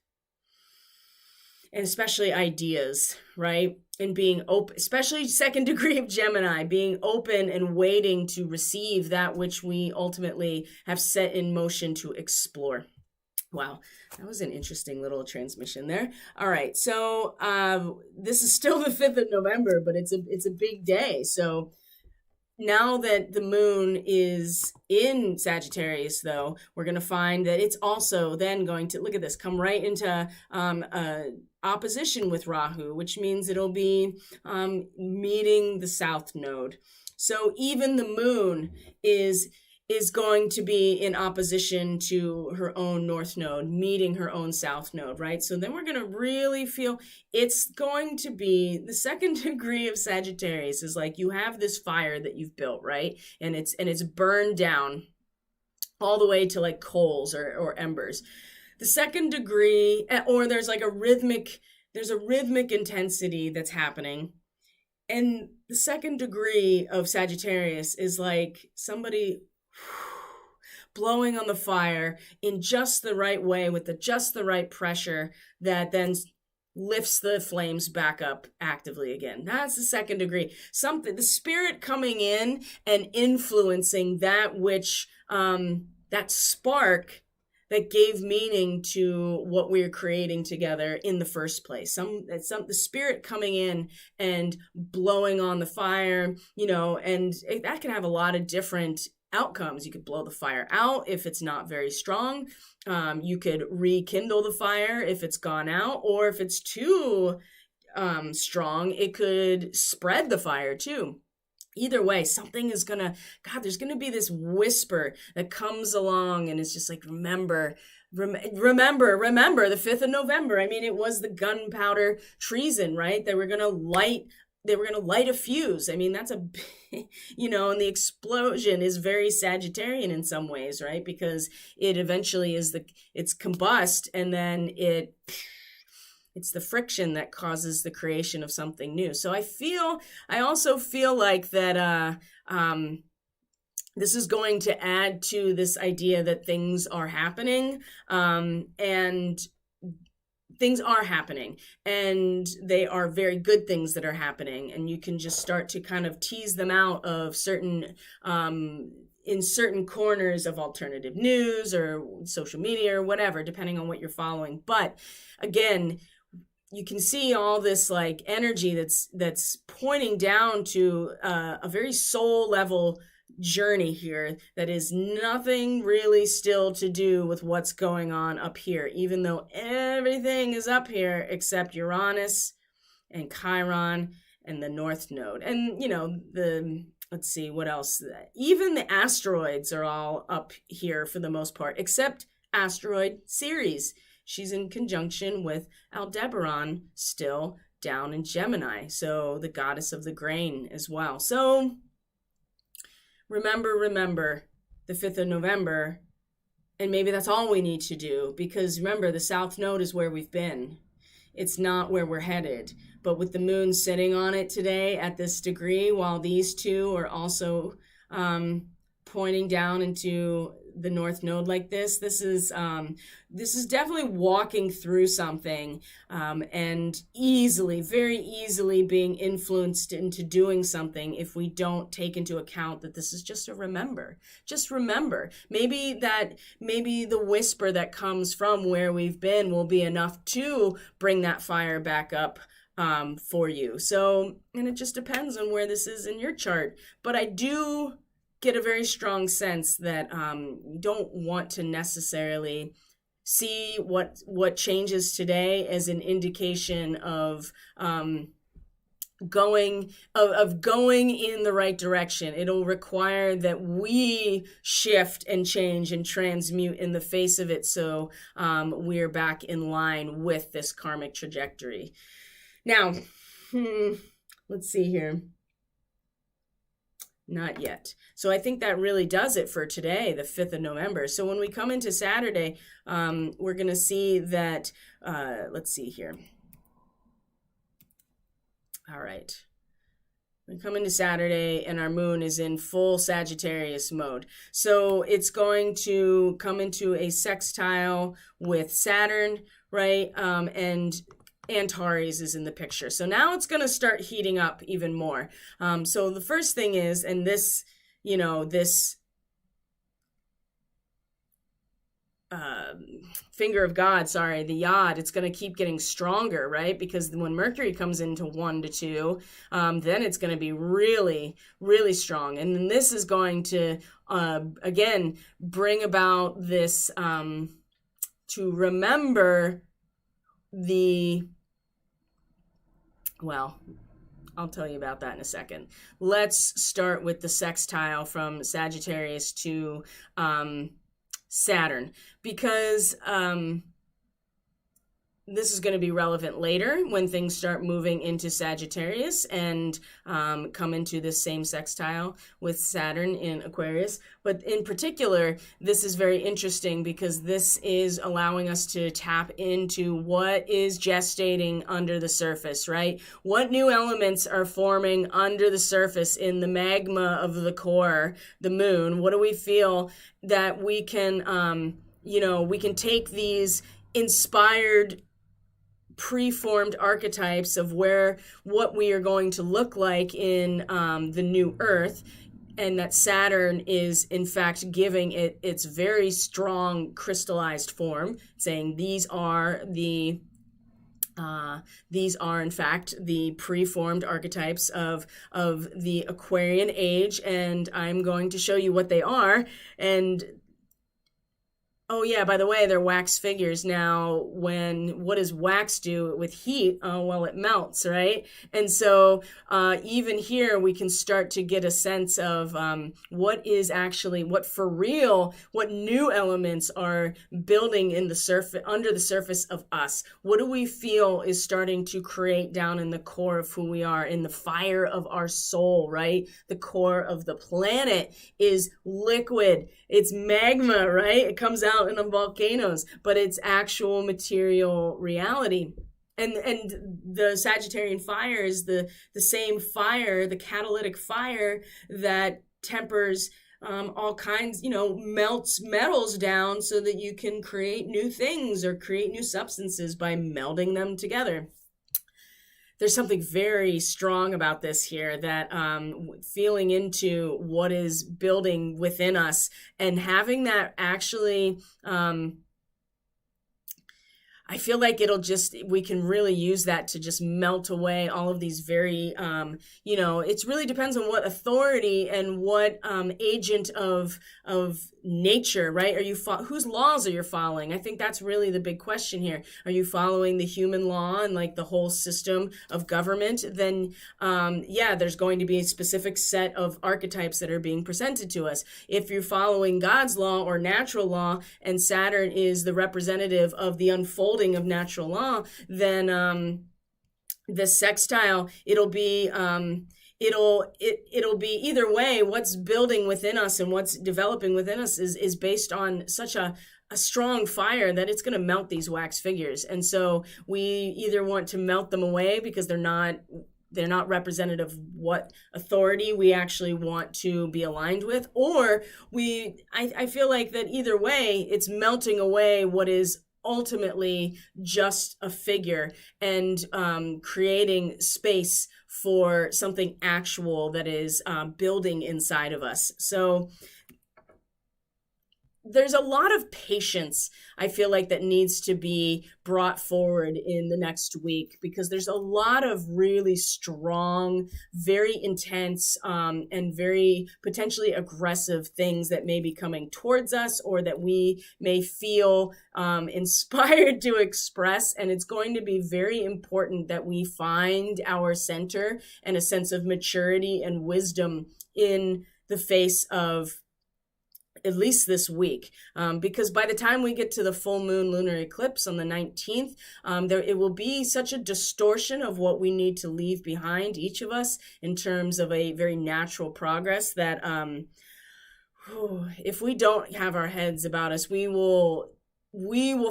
And especially ideas, right? And being open, especially 2nd degree of Gemini, being open and waiting to receive that which we ultimately have set in motion to explore. Wow, that was an interesting little transmission there. All right, so this is still the 5th of November, but it's a big day. So now that the moon is in Sagittarius, though, we're going to find that it's also then going to, look at this, come right into opposition with Rahu, which means it'll be meeting the South Node. So even the moon is going to be in opposition to her own North Node, meeting her own South Node, right? So then we're going to really feel it's going to be the 2nd degree of Sagittarius is like you have this fire that you've built, right? And it's burned down all the way to like coals or embers. The 2nd degree, or there's a rhythmic intensity that's happening. And the 2nd degree of Sagittarius is like somebody blowing on the fire in just the right way with just the right pressure that then lifts the flames back up actively again. That's the 2nd degree. The spirit coming in and influencing that which, that spark that gave meaning to what we're creating together in the first place. The spirit coming in and blowing on the fire, and that can have a lot of different outcomes. You could blow the fire out if it's not very strong. You could rekindle the fire if it's gone out, or if it's too strong, it could spread the fire too. Either way, there's going to be this whisper that comes along, and it's just like, remember the 5th of November. It was the gunpowder treason, right? They were going to light a fuse. That's and the explosion is very Sagittarian in some ways, right? Because it eventually it's combust, and then it's the friction that causes the creation of something new. So I also feel like that this is going to add to this idea that things are happening, and things are happening, and they are very good things that are happening, and you can just start to kind of tease them out of in certain corners of alternative news or social media or whatever, depending on what you're following. But again, you can see all this like energy that's pointing down to a very soul level journey here that is nothing really still to do with what's going on up here, even though everything is up here except Uranus and Chiron and the North Node. And let's see what else. Even the asteroids are all up here for the most part, except asteroid Ceres. She's in conjunction with Aldebaran, still down in Gemini, so the goddess of the grain as well. So remember the 5th of November, and maybe that's all we need to do, because remember, the South Node is where we've been. It's not where we're headed. But with the moon sitting on it today at this degree, while these two are also pointing down into the North Node like this is definitely walking through something, and very easily being influenced into doing something if we don't take into account that this is just a remember. Just remember. Maybe the whisper that comes from where we've been will be enough to bring that fire back up for you. So, and it just depends on where this is in your chart. But I do get a very strong sense that you don't want to necessarily see what changes today as an indication of going in the right direction. It'll require that we shift and change and transmute in the face of it, so we're back in line with this karmic trajectory. Now, let's see here. Not yet. So I think that really does it for today, the 5th of November. So when we come into Saturday, we're going to see that, let's see here. All right. We come into Saturday and our moon is in full Sagittarius mode. So it's going to come into a sextile with Saturn, right? And Antares is in the picture. So now it's going to start heating up even more. So the first thing is, and this, this finger of God, the yod, it's going to keep getting stronger, right? Because when Mercury comes into 1 to 2, then it's going to be really, really strong. And then this is going to, again, bring about this, to remember I'll tell you about that in a second. Let's start with the sextile from Sagittarius to Saturn, because this is going to be relevant later when things start moving into Sagittarius and come into this same sextile with Saturn in Aquarius. But in particular, this is very interesting because this is allowing us to tap into what is gestating under the surface, right? What new elements are forming under the surface in the magma of the core, the moon? What do we feel that we can, we can take these inspired preformed archetypes of what we are going to look like in the new Earth, and that Saturn is in fact giving it its very strong crystallized form, saying these are in fact the preformed archetypes of the Aquarian age, and I'm going to show you what they are. And oh yeah, by the way, they're wax figures. Now, what does wax do with heat? Oh, well, it melts, right? And so even here, we can start to get a sense of what new elements are building in the surface, under the surface of us. What do we feel is starting to create down in the core of who we are, in the fire of our soul, right? The core of the planet is liquid. It's magma, right? It comes out in the volcanoes, but it's actual material reality. And the Sagittarian fire is the same fire, the catalytic fire that tempers all kinds, melts metals down so that you can create new things or create new substances by melding them together. There's something very strong about this here, that feeling into what is building within us and having that actually, I feel like we can really use that to just melt away all of these very, it really depends on what authority and what agent of nature, right? Whose laws are you following? I think that's really the big question here. Are you following the human law and like the whole system of government? Then, there's going to be a specific set of archetypes that are being presented to us. If you're following God's law or natural law, and Saturn is the representative of the unfolding of natural law, then the sextile, it'll be either way. What's building within us and what's developing within us is based on such a strong fire that it's going to melt these wax figures. And so we either want to melt them away because they're not they're not representative of what authority we actually want to be aligned with, or I feel like that either way, it's melting away what is ultimately just a figure, and creating space for something actual that is building inside of us. So there's a lot of patience, I feel like, that needs to be brought forward in the next week, because there's a lot of really strong, very intense, and very potentially aggressive things that may be coming towards us, or that we may feel inspired to express. And it's going to be very important that we find our center and a sense of maturity and wisdom in the face of at least this week, because by the time we get to the full moon lunar eclipse on the 19th, it will be such a distortion of what we need to leave behind, each of us, in terms of a very natural progress, that if we don't have our heads about us, we will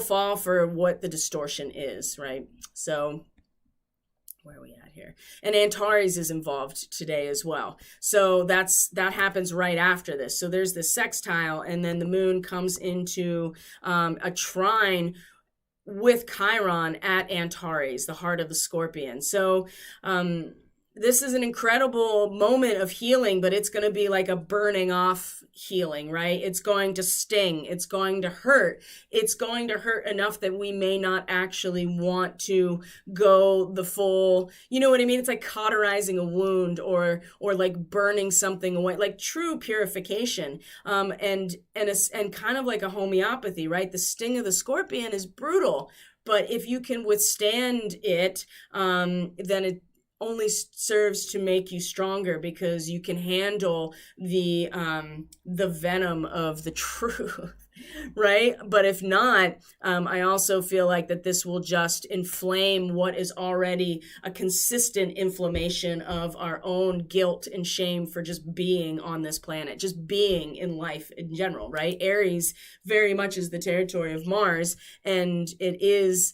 fall for what the distortion is, right? So where are we at here? And Antares is involved today as well. So that happens right after this. So there's the sextile, and then the moon comes into a trine with Chiron at Antares, the heart of the Scorpion. So this is an incredible moment of healing, but it's going to be like a burning off healing, right? It's going to sting. It's going to hurt. It's going to hurt enough that we may not actually want to go the full, you know what I mean? It's like cauterizing a wound, or like burning something away, like true purification, and kind of like a homeopathy, right? The sting of the Scorpion is brutal, but if you can withstand it, then it only serves to make you stronger, because you can handle the venom of the truth, right? But if not, I also feel like that this will just inflame what is already a consistent inflammation of our own guilt and shame for just being on this planet, just being in life in general, right? Aries very much is the territory of Mars, and it is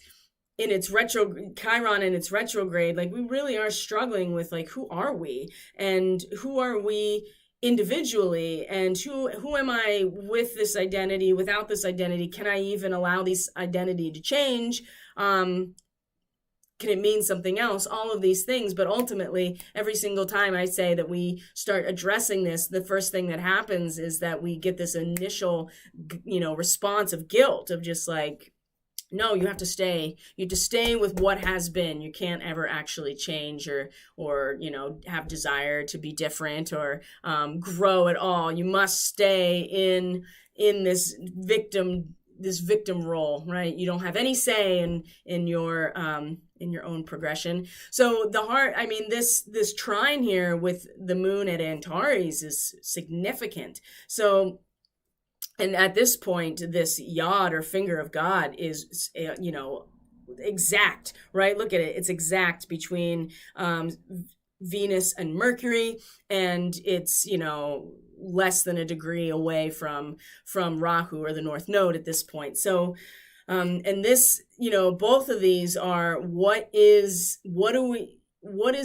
in its Chiron in its retrograde. Like, we really are struggling with, like, who are we, and who are we individually, and who am I with this identity, without this identity? Can I even allow this identity to change? Can it mean something else? All of these things. But ultimately, every single time I say that we start addressing this, the first thing that happens is that we get this initial, response of guilt, of just like, no, you have to stay. You have to stay with what has been. You can't ever actually change, or have desire to be different, or grow at all. You must stay in this victim role, right? You don't have any say in your own progression. So the heart, I mean, this trine here with the moon at Antares is significant. So, and at this point, this yod, or finger of God, is, exact, right? Look at it. It's exact between Venus and Mercury, and it's, less than a degree away from Rahu, or the North Node, at this point. So, and this, both of these are what is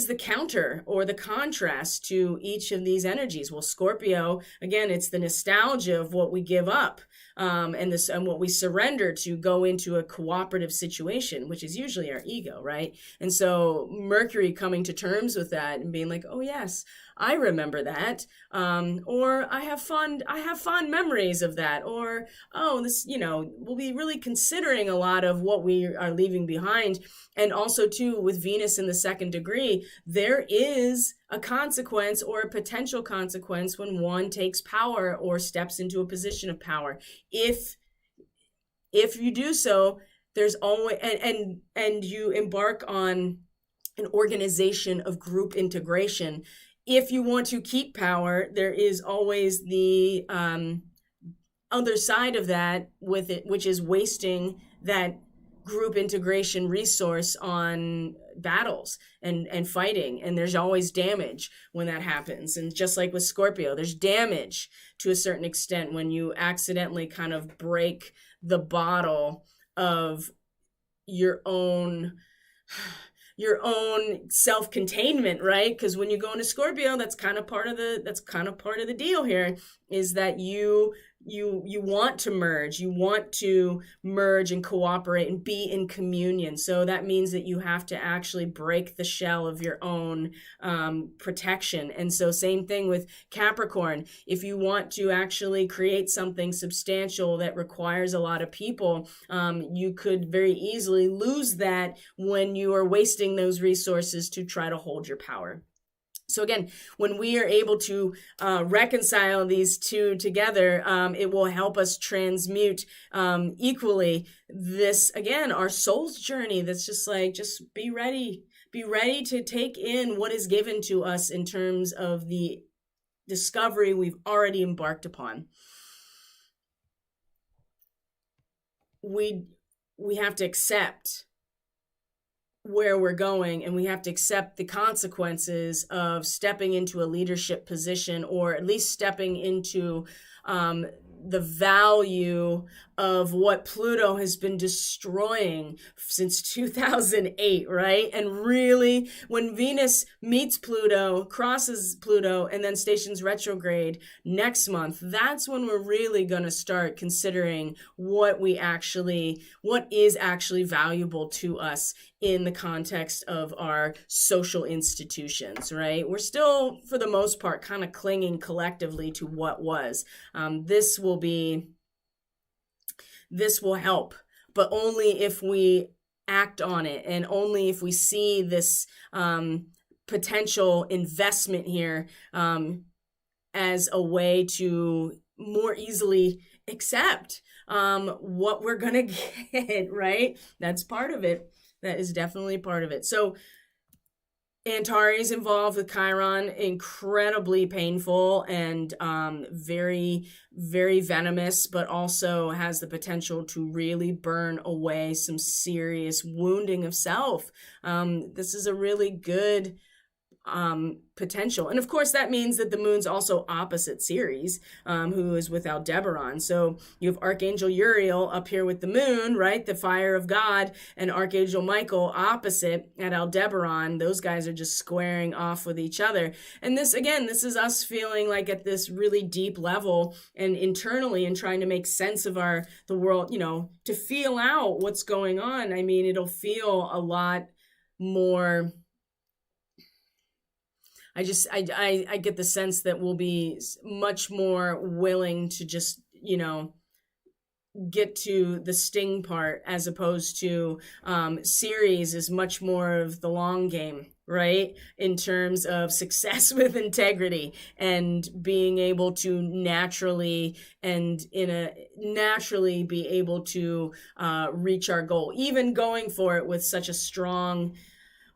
the counter or the contrast to each of these energies? Well, Scorpio, again, it's the nostalgia of what we give up, and what we surrender to go into a cooperative situation, which is usually our ego, right? And so Mercury coming to terms with that and being like, oh yes, I remember that, or I have fond memories of that, or, oh, this, we'll be really considering a lot of what we are leaving behind. And also too, with Venus in the second degree, there is a consequence, or a potential consequence, when one takes power or steps into a position of power. If you do so, there's always, and you embark on an organization of group integration. If you want to keep power, there is always the other side of that with it, which is wasting that group integration resource on battles and fighting. And there's always damage when that happens. And just like with Scorpio, there's damage to a certain extent when you accidentally kind of break the bottle of your own your own self-containment, right? Because when you go into Scorpio, that's kind of part of the deal here, is that you want to merge. You want to merge and cooperate and be in communion. So that means that you have to actually break the shell of your own protection. And so same thing with Capricorn. If you want to actually create something substantial that requires a lot of people, you could very easily lose that when you are wasting those resources to try to hold your power. So again, when we are able to reconcile these two together, it will help us transmute equally this, again, our soul's journey. That's just be ready to take in what is given to us in terms of the discovery we've already embarked upon. We have to accept where we're going, and we have to accept the consequences of stepping into a leadership position, or at least stepping into the value of what Pluto has been destroying since 2008, right? And really, when Venus meets Pluto, crosses Pluto, and then stations retrograde next month, that's when we're really going to start considering what is actually valuable to us in the context of our social institutions, right? We're still, for the most part, kind of clinging collectively to what was. This will help, but only if we act on it, and only if we see this potential investment here as a way to more easily accept what we're going to get, right? That's part of it. That is definitely part of it. So Antares involved with Chiron, incredibly painful and very, very venomous, but also has the potential to really burn away some serious wounding of self. This is a really good potential. And of course, that means that the moon's also opposite Ceres, who is with Aldebaran. So you have Archangel Uriel up here with the moon, right? The fire of God, and Archangel Michael opposite at Aldebaran. Those guys are just squaring off with each other. And this is us feeling like at this really deep level and internally, and trying to make sense of the world, to feel out what's going on. I mean, it'll feel a lot more. I get the sense that we'll be much more willing to just, get to the sting part, as opposed to Ceres is much more of the long game, right? In terms of success with integrity and being able to naturally be able to reach our goal, even going for it with such a strong.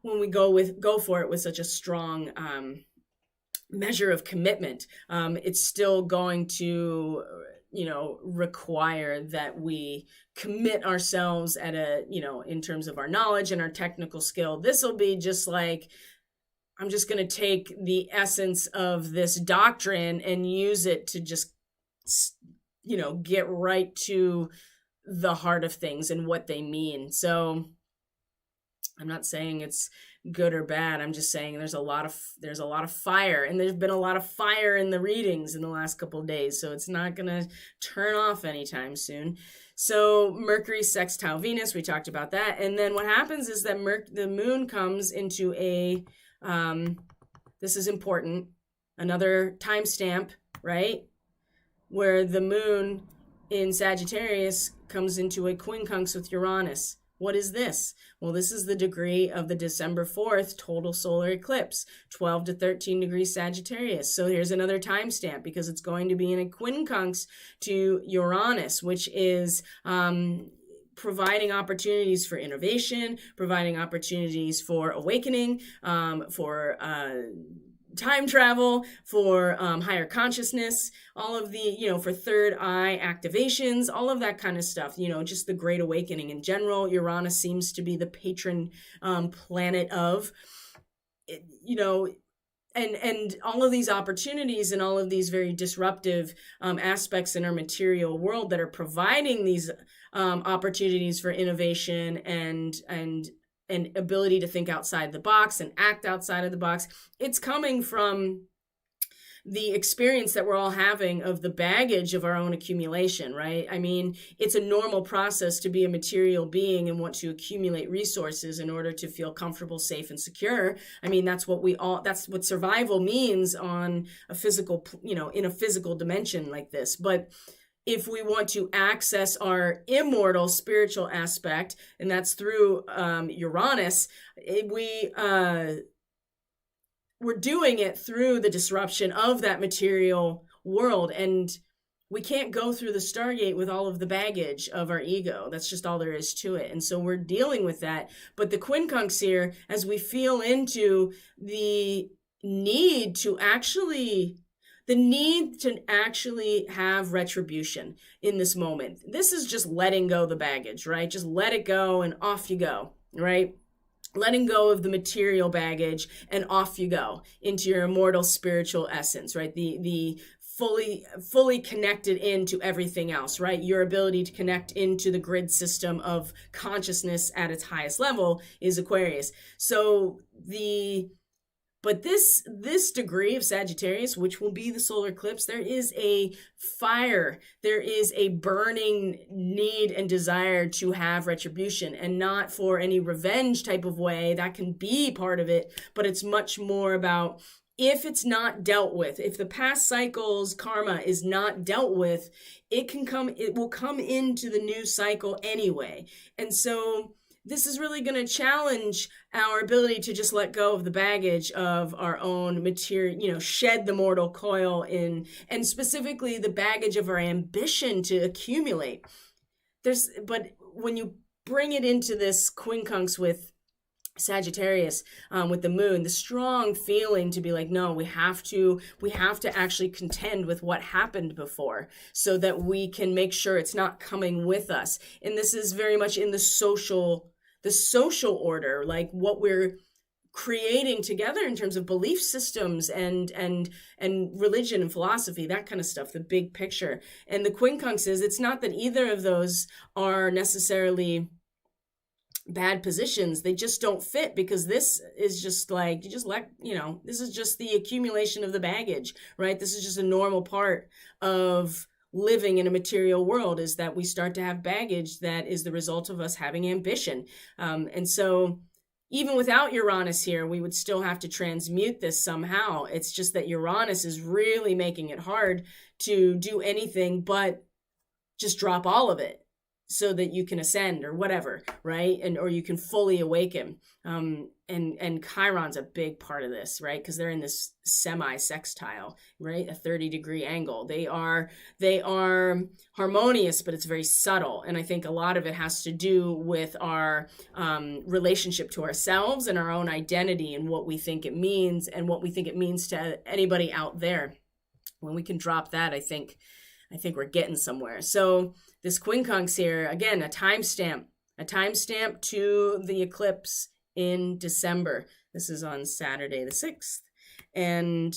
When we go for it with such a strong measure of commitment, it's still going to, require that we commit ourselves at in terms of our knowledge and our technical skill. This will be just like, I'm just going to take the essence of this doctrine and use it to just, get right to the heart of things and what they mean. So I'm not saying it's good or bad. I'm just saying there's a lot of fire, and there's been a lot of fire in the readings in the last couple of days. So it's not going to turn off anytime soon. So Mercury sextile Venus, we talked about that. And then what happens is that the moon comes into this is important, another timestamp, right? Where the moon in Sagittarius comes into a quincunx with Uranus. What is this? Well, this is the degree of the December 4th total solar eclipse, 12 to 13 degrees Sagittarius. So here's another timestamp, because it's going to be in a quincunx to Uranus, which is providing opportunities for innovation, providing opportunities for awakening, for time travel, for higher consciousness, all of the, for third eye activations, all of that kind of stuff, just the great awakening in general. Uranus seems to be the patron planet of, and all of these opportunities and all of these very disruptive aspects in our material world that are providing these opportunities for innovation and an ability to think outside the box and act outside of the box. It's coming from the experience that we're all having of the baggage of our own accumulation, right? I mean, it's a normal process to be a material being and want to accumulate resources in order to feel comfortable, safe, and secure. I mean, that's what survival means on a physical, in a physical dimension like this. But if we want to access our immortal spiritual aspect, and that's through Uranus, we're doing it through the disruption of that material world. And we can't go through the Stargate with all of the baggage of our ego. That's just all there is to it. And so we're dealing with that. But the quincunx here, as we feel into the need to actually have retribution in this moment. This is just letting go the baggage, right? Just let it go and off you go, right? Letting go of the material baggage and off you go into your immortal spiritual essence, right? The fully connected into everything else, right? Your ability to connect into the grid system of consciousness at its highest level is Aquarius. But this degree of Sagittarius, which will be the solar eclipse, there is a fire. There is a burning need and desire to have retribution, and not for any revenge type of way. That can be part of it, but it's much more about, if it's not dealt with, if the past cycle's karma is not dealt with, it will come into the new cycle anyway. And so this is really going to challenge our ability to just let go of the baggage of our own material, shed the mortal coil and specifically the baggage of our ambition to accumulate. But when you bring it into this quincunx with Sagittarius, with the moon, the strong feeling to be like, no, we have to actually contend with what happened before so that we can make sure it's not coming with us. And this is very much in the social order, like what we're creating together in terms of belief systems and religion and philosophy, that kind of stuff, the big picture. And the quincunx it's not that either of those are necessarily bad positions. They just don't fit, because this is just like, this is just the accumulation of the baggage, right? This is just a normal part of living in a material world, is that we start to have baggage that is the result of us having ambition. And so even without Uranus here, we would still have to transmute this somehow. It's just that Uranus is really making it hard to do anything but just drop all of it so that you can ascend or whatever, right? Or you can fully awaken. And Chiron's a big part of this, right? Because they're in this semi-sextile, right? A 30-degree angle. They are harmonious, but it's very subtle. And I think a lot of it has to do with our relationship to ourselves and our own identity and what we think it means and what we think it means to anybody out there. When we can drop that, I think we're getting somewhere. So this quincunx here, again, a timestamp to the eclipse in December. This is on Saturday the 6th. And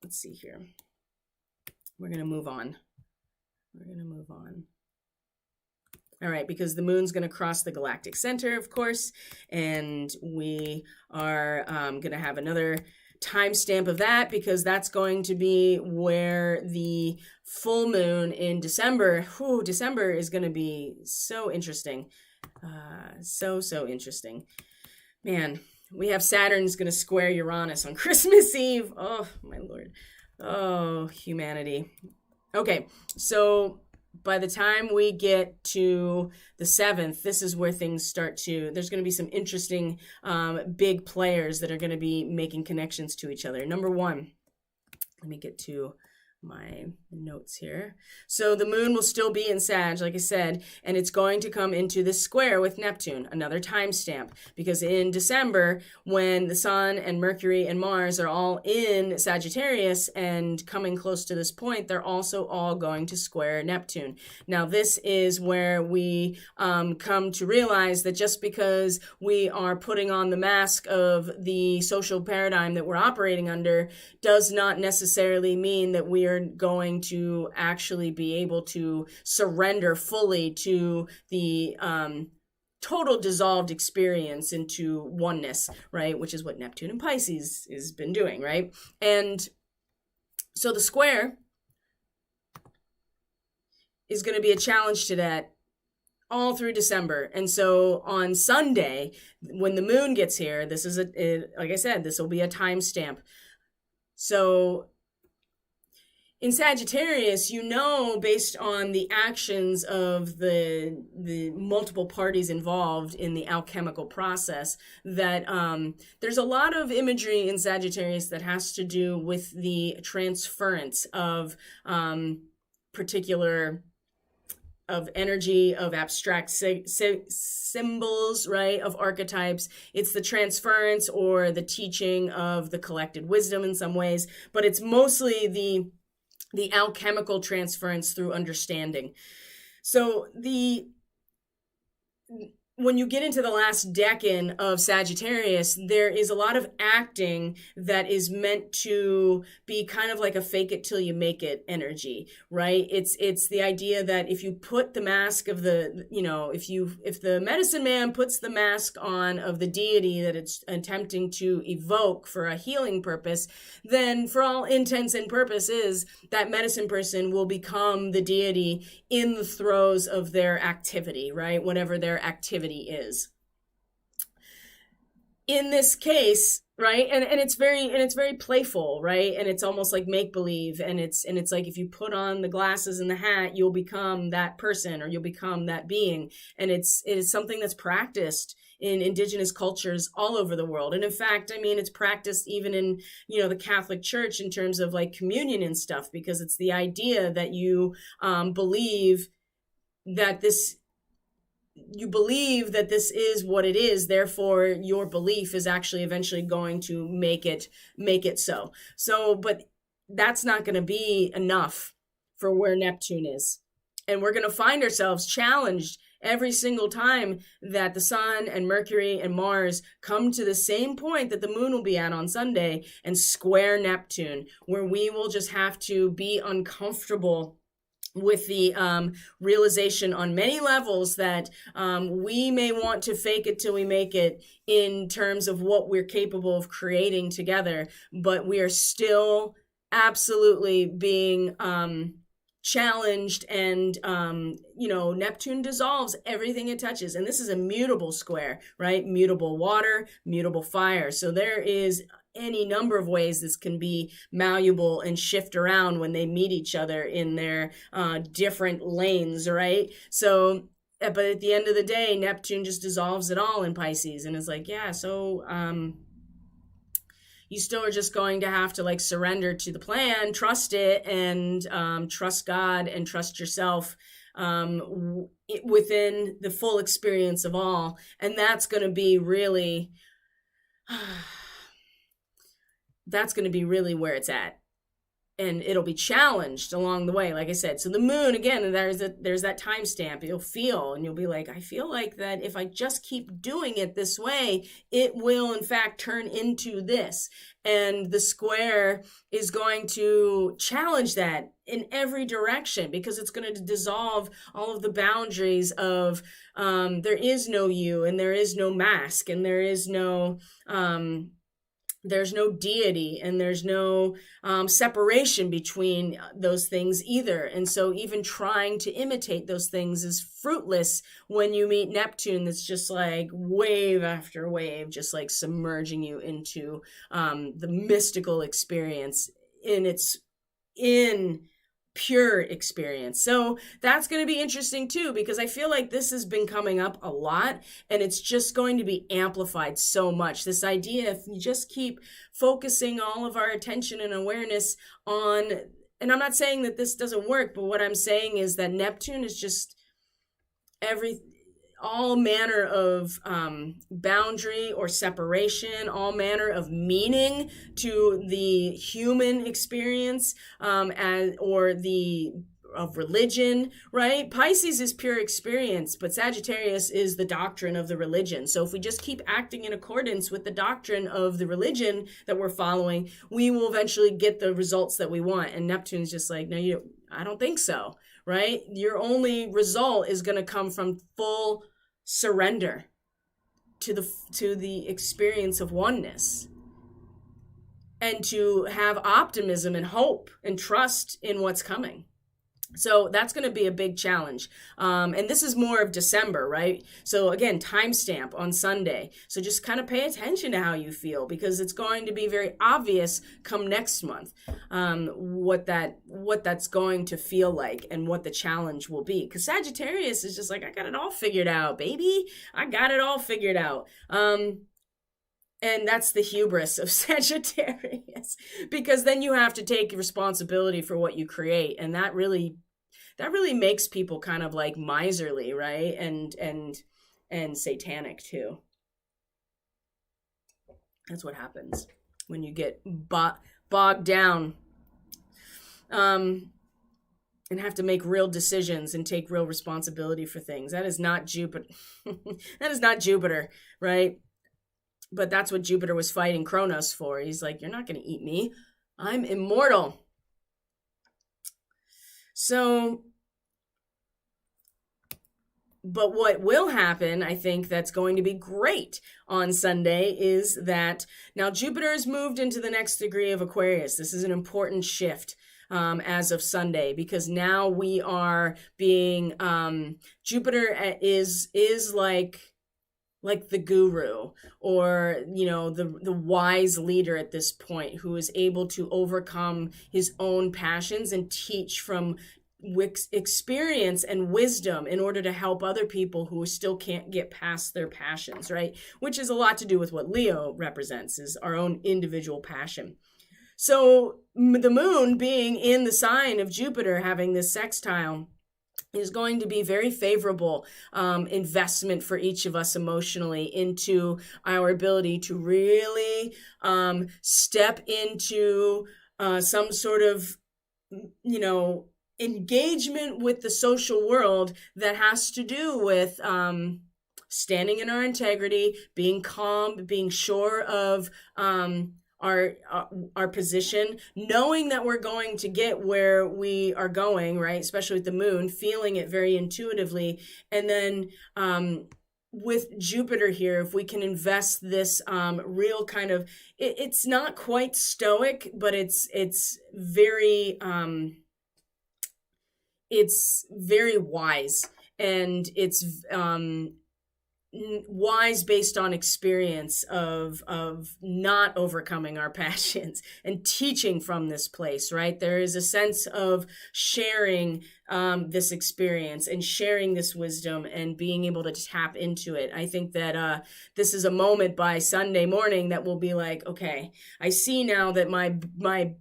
let's see here. We're going to move on. All right, because the moon's going to cross the galactic center, of course, and we are going to have another timestamp of that, because that's going to be where the full moon in December, December is going to be so interesting. So interesting. Man, we have Saturn's going to square Uranus on Christmas Eve. Oh, my Lord. Oh, humanity. Okay, so by the time we get to the 7th, this is where things start to, there's going to be some interesting big players that are going to be making connections to each other. Number one, let me get to my notes here. So the moon will still be in Sag, like I said, and it's going to come into this square with Neptune, another timestamp, because in December, when the Sun and Mercury and Mars are all in Sagittarius and coming close to this point, they're also all going to square Neptune. Now, this is where we come to realize that just because we are putting on the mask of the social paradigm that we're operating under does not necessarily mean that we are going to actually be able to surrender fully to the total dissolved experience into oneness, right? Which is what Neptune and Pisces has been doing, right? And so the square is going to be a challenge to that all through December. And so on Sunday, when the moon gets here, this is like I said, this will be a timestamp. So in Sagittarius, based on the actions of the multiple parties involved in the alchemical process, that there's a lot of imagery in Sagittarius that has to do with the transference of particular of energy, of abstract symbols, right, of archetypes. It's the transference or the teaching of the collected wisdom in some ways, but it's mostly the alchemical transference through understanding. So when you get into the last decan of Sagittarius, there is a lot of acting that is meant to be kind of like a fake it till you make it energy, right? It's the idea that if you put the mask of if the medicine man puts the mask on of the deity that it's attempting to evoke for a healing purpose, then for all intents and purposes, that medicine person will become the deity in the throes of their activity, right? Whatever their activity is. In this case, right, and it's very playful, right, and it's almost like make believe, and it's like if you put on the glasses and the hat, you'll become that person or you'll become that being, and it is something that's practiced in indigenous cultures all over the world. And in fact, I mean, it's practiced even in the Catholic Church in terms of like communion and stuff, because it's the idea that you believe that this is what it is, therefore your belief is actually eventually going to make it so. But that's not going to be enough for where Neptune is. And we're going to find ourselves challenged every single time that the Sun and Mercury and Mars come to the same point that the moon will be at on Sunday and square Neptune, where we will just have to be uncomfortable with the realization on many levels that we may want to fake it till we make it in terms of what we're capable of creating together, but we are still absolutely being challenged, and Neptune dissolves everything it touches, and this is a mutable square, right? Mutable water, mutable fire. So there is any number of ways this can be malleable and shift around when they meet each other in their different lanes, right? So, but at the end of the day, Neptune just dissolves it all in Pisces, and is like, yeah, so you still are just going to have to like surrender to the plan, trust it, and trust God and trust yourself within the full experience of all. And that's going to be really where it's at. And it'll be challenged along the way, like I said. So the moon, again, there's that timestamp. You'll feel, and you'll be like, I feel like that if I just keep doing it this way, it will in fact turn into this. And the square is going to challenge that in every direction, because it's going to dissolve all of the boundaries of there is no you, and there is no mask, and there's no deity, and there's no separation between those things either. And so even trying to imitate those things is fruitless when you meet Neptune, that's just like wave after wave, just like submerging you into the mystical experience in pure experience. So that's going to be interesting too, because I feel like this has been coming up a lot, and it's just going to be amplified so much. This idea, if you just keep focusing all of our attention and awareness on, and I'm not saying that this doesn't work, but what I'm saying is that Neptune is just all manner of boundary or separation, all manner of meaning to the human experience, of religion, right? Pisces is pure experience, but Sagittarius is the doctrine of the religion. So if we just keep acting in accordance with the doctrine of the religion that we're following, we will eventually get the results that we want. And Neptune's just like, no, I don't think so, right? Your only result is going to come from full surrender to the experience of oneness, and to have optimism and hope and trust in what's coming. So that's going to be a big challenge. And this is more of December, right? So again, timestamp on Sunday. So just kind of pay attention to how you feel, because it's going to be very obvious come next month what that's going to feel like and what the challenge will be. Because Sagittarius is just like, I got it all figured out, baby. I got it all figured out. And that's the hubris of Sagittarius, because then you have to take responsibility for what you create. And that really makes people kind of like miserly, right? And satanic too. That's what happens when you get bogged down and have to make real decisions and take real responsibility for things. That is not Jupiter. That is not Jupiter, right? But that's what Jupiter was fighting Kronos for. He's like, you're not going to eat me. I'm immortal. So, but what will happen, I think that's going to be great on Sunday, is that now Jupiter has moved into the next degree of Aquarius. This is an important shift as of Sunday, because now we are being, Jupiter is like the guru, or, you know, the wise leader at this point, who is able to overcome his own passions and teach from experience and wisdom in order to help other people who still can't get past their passions, right? Which is a lot to do with what Leo represents, is our own individual passion. So the moon being in the sign of Jupiter, having this sextile, is going to be very favorable investment for each of us emotionally into our ability to really step into some sort of, you know, engagement with the social world that has to do with standing in our integrity, being calm, being sure of our position, knowing that we're going to get where we are going, right? Especially with the moon, feeling it very intuitively. And then with Jupiter here, if we can invest this real kind of, it's not quite stoic, but it's very wise, and it's wise based on experience of not overcoming our passions and teaching from this place, right? There is a sense of sharing this experience and sharing this wisdom and being able to tap into it. I think that this is a moment by Sunday morning that will be like, okay, I see now that my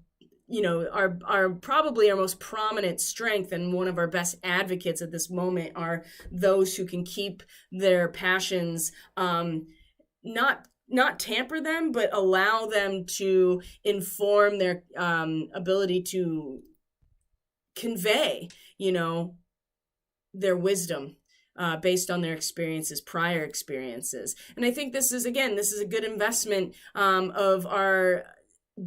you know, our probably our most prominent strength and one of our best advocates at this moment are those who can keep their passions, not tamper them, but allow them to inform their ability to convey, you know, their wisdom based on their experiences, prior experiences. And I think this is a good investment of our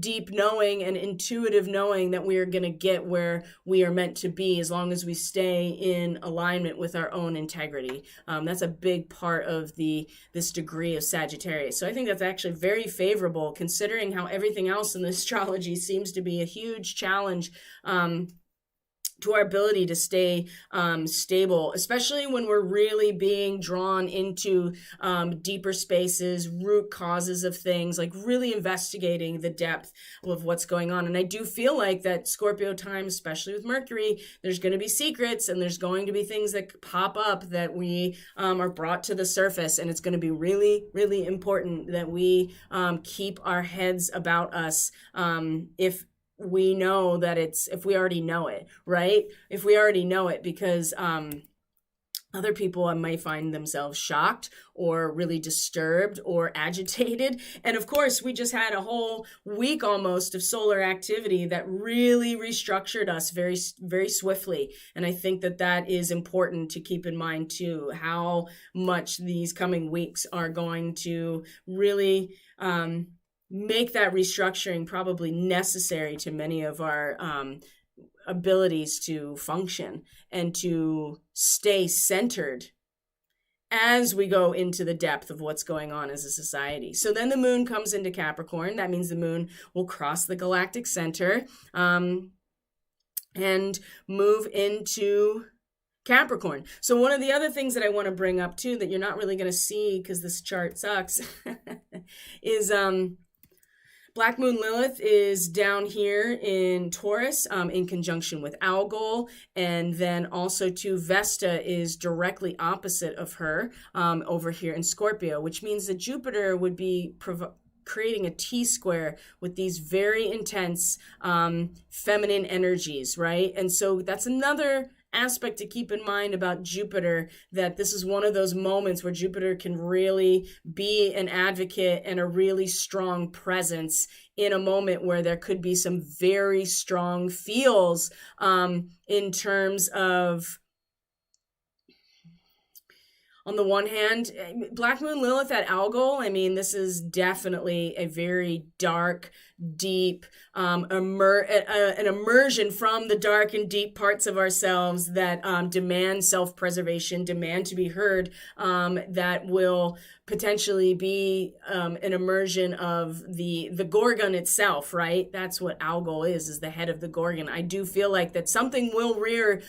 deep knowing and intuitive knowing that we are going to get where we are meant to be, as long as we stay in alignment with our own integrity. That's a big part of this degree of Sagittarius. So I think that's actually very favorable, considering how everything else in the astrology seems to be a huge challenge to our ability to stay stable, especially when we're really being drawn into deeper spaces, root causes of things, like really investigating the depth of what's going on. And I do feel like that Scorpio time, especially with Mercury, there's going to be secrets and there's going to be things that pop up that we are brought to the surface. And it's going to be really, really important that we keep our heads about us if we know that if we already know it, right? If we already know it, because other people might find themselves shocked or really disturbed or agitated. And of course, we just had a whole week almost of solar activity that really restructured us very, very swiftly. And I think that is important to keep in mind too, how much these coming weeks are going to really make that restructuring probably necessary to many of our abilities to function and to stay centered as we go into the depth of what's going on as a society. So then the moon comes into Capricorn. That means the moon will cross the galactic center and move into Capricorn. So one of the other things that I want to bring up too, that you're not really going to see because this chart sucks, is Black Moon Lilith is down here in Taurus in conjunction with Algol. And then also too, Vesta is directly opposite of her over here in Scorpio, which means that Jupiter would be creating a T-square with these very intense feminine energies, right? And so that's another aspect to keep in mind about Jupiter, that this is one of those moments where Jupiter can really be an advocate and a really strong presence in a moment where there could be some very strong feels in terms of, on the one hand, Black Moon Lilith at Algol, I mean, this is definitely a very dark, deep, an immersion from the dark and deep parts of ourselves that demand self-preservation, demand to be heard, that will potentially be an immersion of the Gorgon itself, right? That's what Algol is the head of the Gorgon. I do feel like that something will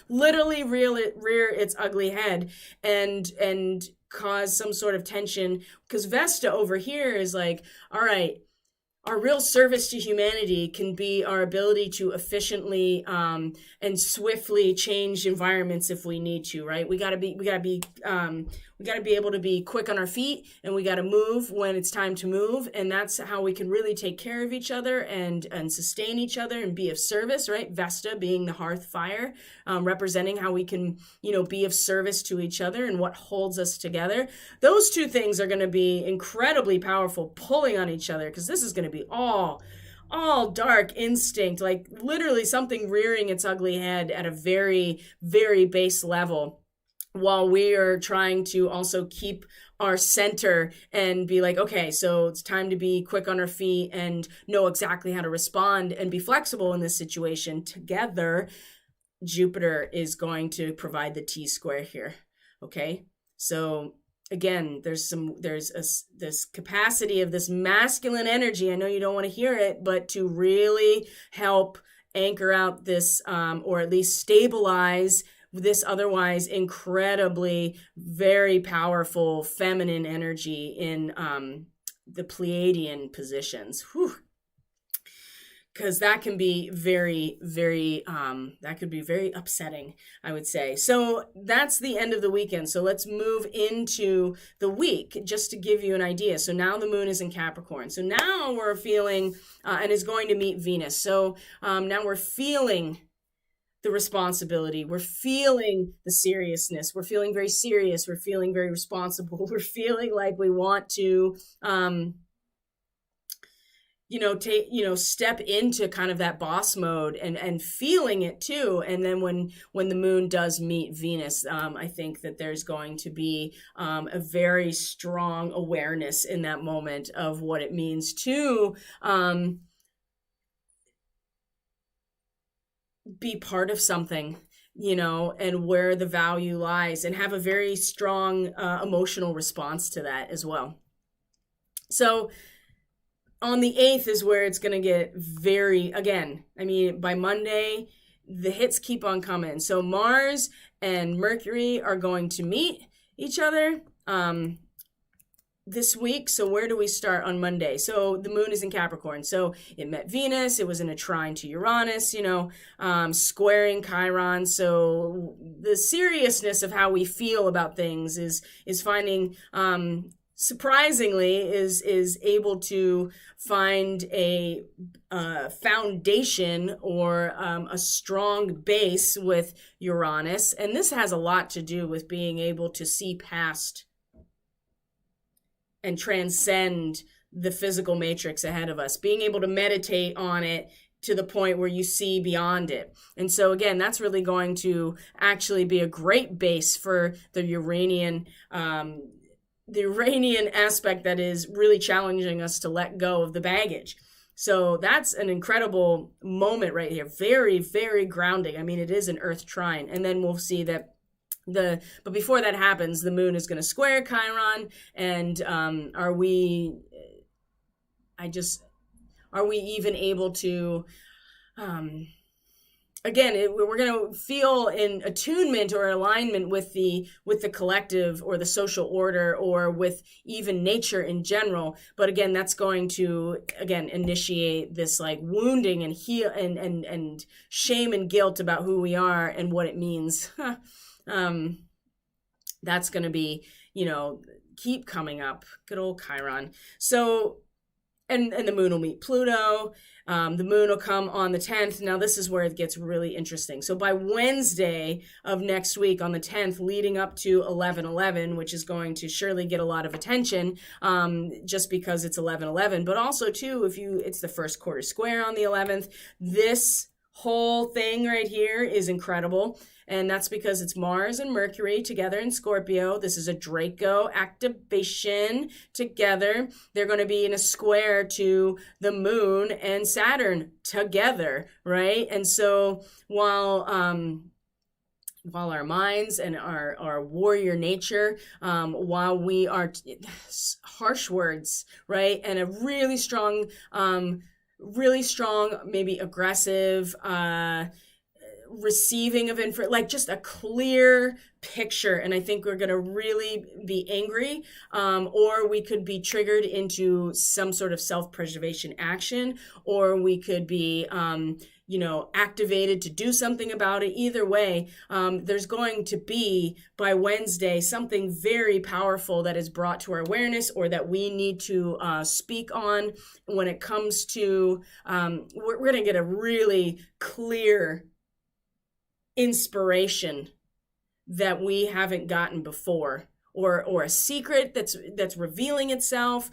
literally rear its ugly head and cause some sort of tension, because Vesta over here is like, all right, our real service to humanity can be our ability to efficiently and swiftly change environments if we need to, right? We gotta be able to be quick on our feet, and we gotta move when it's time to move, and that's how we can really take care of each other and sustain each other and be of service, right? Vesta being the hearth fire, representing how we can, be of service to each other and what holds us together. Those two things are going to be incredibly powerful, pulling on each other, because this is going to be all dark instinct, like literally something rearing its ugly head at a very, very base level, while we are trying to also keep our center and be like, okay, so it's time to be quick on our feet and know exactly how to respond and be flexible in this situation. Together, Jupiter is going to provide the T-square here. Okay, so again, there's this capacity of this masculine energy. I know you don't want to hear it, but to really help anchor out this, or at least stabilize this otherwise incredibly very powerful feminine energy in the Pleiadian positions. Whew. Because that can be very, very, that could be very upsetting, I would say. So that's the end of the weekend. So let's move into the week, just to give you an idea. So now the moon is in Capricorn. So now we're feeling, and is going to meet Venus. So now we're feeling the responsibility. We're feeling the seriousness. We're feeling very serious. We're feeling very responsible. We're feeling like we want to, step into kind of that boss mode and feeling it too. And then when the moon does meet Venus, I think that there's going to be a very strong awareness in that moment of what it means to be part of something, and where the value lies, and have a very strong emotional response to that as well. So on the 8th is where it's going to get by Monday, the hits keep on coming. So Mars and Mercury are going to meet each other this week. So where do we start on Monday? So the moon is in Capricorn. So it met Venus. It was in a trine to Uranus, squaring Chiron. So the seriousness of how we feel about things is finding, surprisingly, is able to find a foundation or a strong base with Uranus. And this has a lot to do with being able to see past and transcend the physical matrix ahead of us, being able to meditate on it to the point where you see beyond it. And so again, that's really going to actually be a great base for the Uranian aspect that is really challenging us to let go of the baggage. So that's an incredible moment right here. Very, very grounding. I mean, it is an Earth trine. And then we'll see that But before that happens, the moon is going to square Chiron, and are we even able to again, we're going to feel in attunement or alignment with the collective or the social order or with even nature in general. But again, that's going to initiate this like wounding and heal and shame and guilt about who we are and what it means. That's going to be, keep coming up. Good old Chiron. So, and the moon will meet Pluto. The moon will come on the 10th. Now, this is where it gets really interesting. So by Wednesday of next week on the 10th, leading up to 11/11, which is going to surely get a lot of attention just because it's 11/11, but also, too, it's the first quarter square on the 11th. This whole thing right here is incredible. And that's because it's Mars and Mercury together in Scorpio. This is a Draco activation together. They're going to be in a square to the moon and Saturn together, right? And so while our minds and our warrior nature, while we are harsh words, right? And a really strong, maybe aggressive, receiving of info, like just a clear picture. And I think we're going to really be angry, or we could be triggered into some sort of self-preservation action, or we could be, activated to do something about it. Either way, there's going to be by Wednesday something very powerful that is brought to our awareness or that we need to speak on when it comes to, we're going to get a really clear inspiration that we haven't gotten before, or a secret that's revealing itself,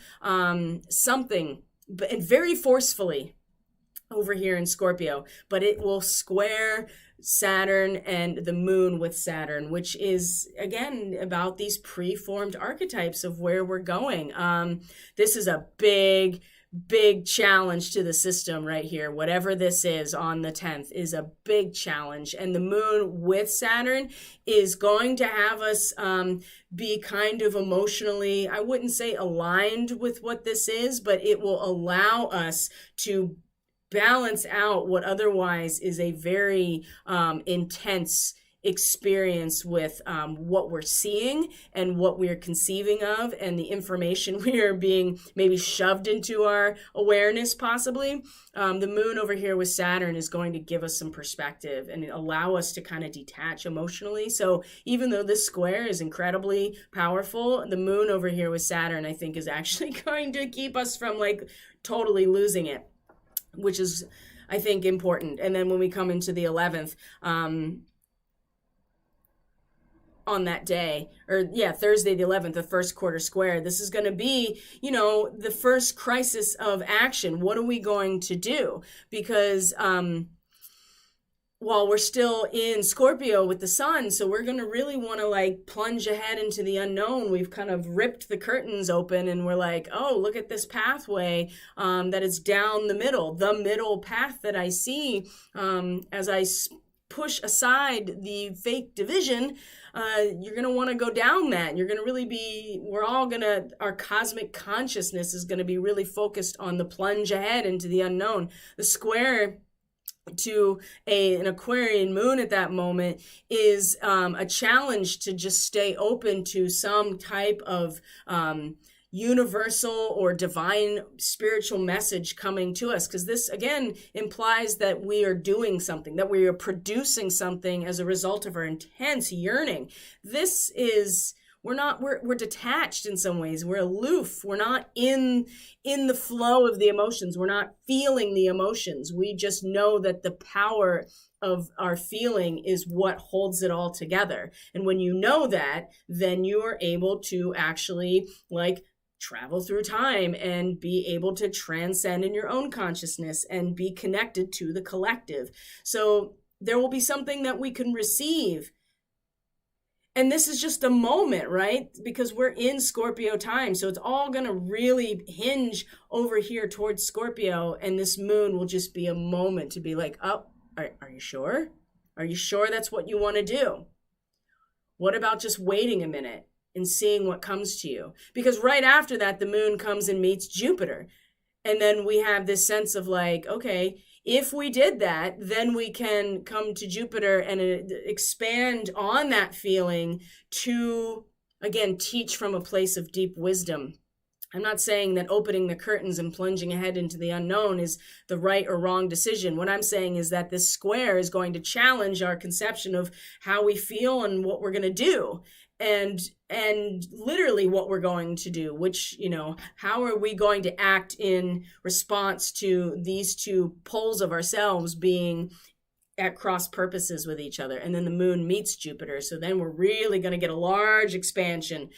something, and very forcefully over here in Scorpio, but it will square Saturn and the moon with Saturn, which is again about these preformed archetypes of where we're going. This is a big challenge to the system right here. Whatever this is on the 10th is a big challenge. And the moon with Saturn is going to have us be kind of emotionally, I wouldn't say aligned with what this is, but it will allow us to balance out what otherwise is a very intense experience with what we're seeing and what we're conceiving of and the information we are being maybe shoved into our awareness possibly. The moon over here with Saturn is going to give us some perspective and allow us to kind of detach emotionally. So even though this square is incredibly powerful, the moon over here with Saturn, I think, is actually going to keep us from like totally losing it, which is, I think, important. And then when we come into the 11th, on that day, Thursday the 11th, the first quarter square, this is going to be, the first crisis of action. What are we going to do? Because while we're still in Scorpio with the sun, so we're going to really want to like plunge ahead into the unknown. We've kind of ripped the curtains open and we're like, oh, look at this pathway that is down the middle path that I see as I push aside the fake division. You're going to want to go down that. You're going to really our cosmic consciousness is going to be really focused on the plunge ahead into the unknown. The square to an Aquarian moon at that moment is a challenge to just stay open to some type of universal or divine spiritual message coming to us, because this again implies that we are doing something, that we are producing something as a result of our intense yearning. This is, we're detached in some ways. We're aloof. We're not in the flow of the emotions. We're not feeling the emotions. We just know that the power of our feeling is what holds it all together. And when you know that, then you are able to actually like travel through time and be able to transcend in your own consciousness and be connected to the collective. So there will be something that we can receive. And this is just a moment, right? Because we're in Scorpio time. So it's all going to really hinge over here towards Scorpio. And this moon will just be a moment to be like, oh, are you sure? Are you sure that's what you want to do? What about just waiting a minute and seeing what comes to you? Because right after that, the moon comes and meets Jupiter. And then we have this sense of like, okay, if we did that, then we can come to Jupiter and expand on that feeling to, again, teach from a place of deep wisdom. I'm not saying that opening the curtains and plunging ahead into the unknown is the right or wrong decision. What I'm saying is that this square is going to challenge our conception of how we feel and what we're going to do. And literally what we're going to do, which, how are we going to act in response to these two poles of ourselves being at cross purposes with each other. And then the moon meets Jupiter. So then we're really going to get a large expansion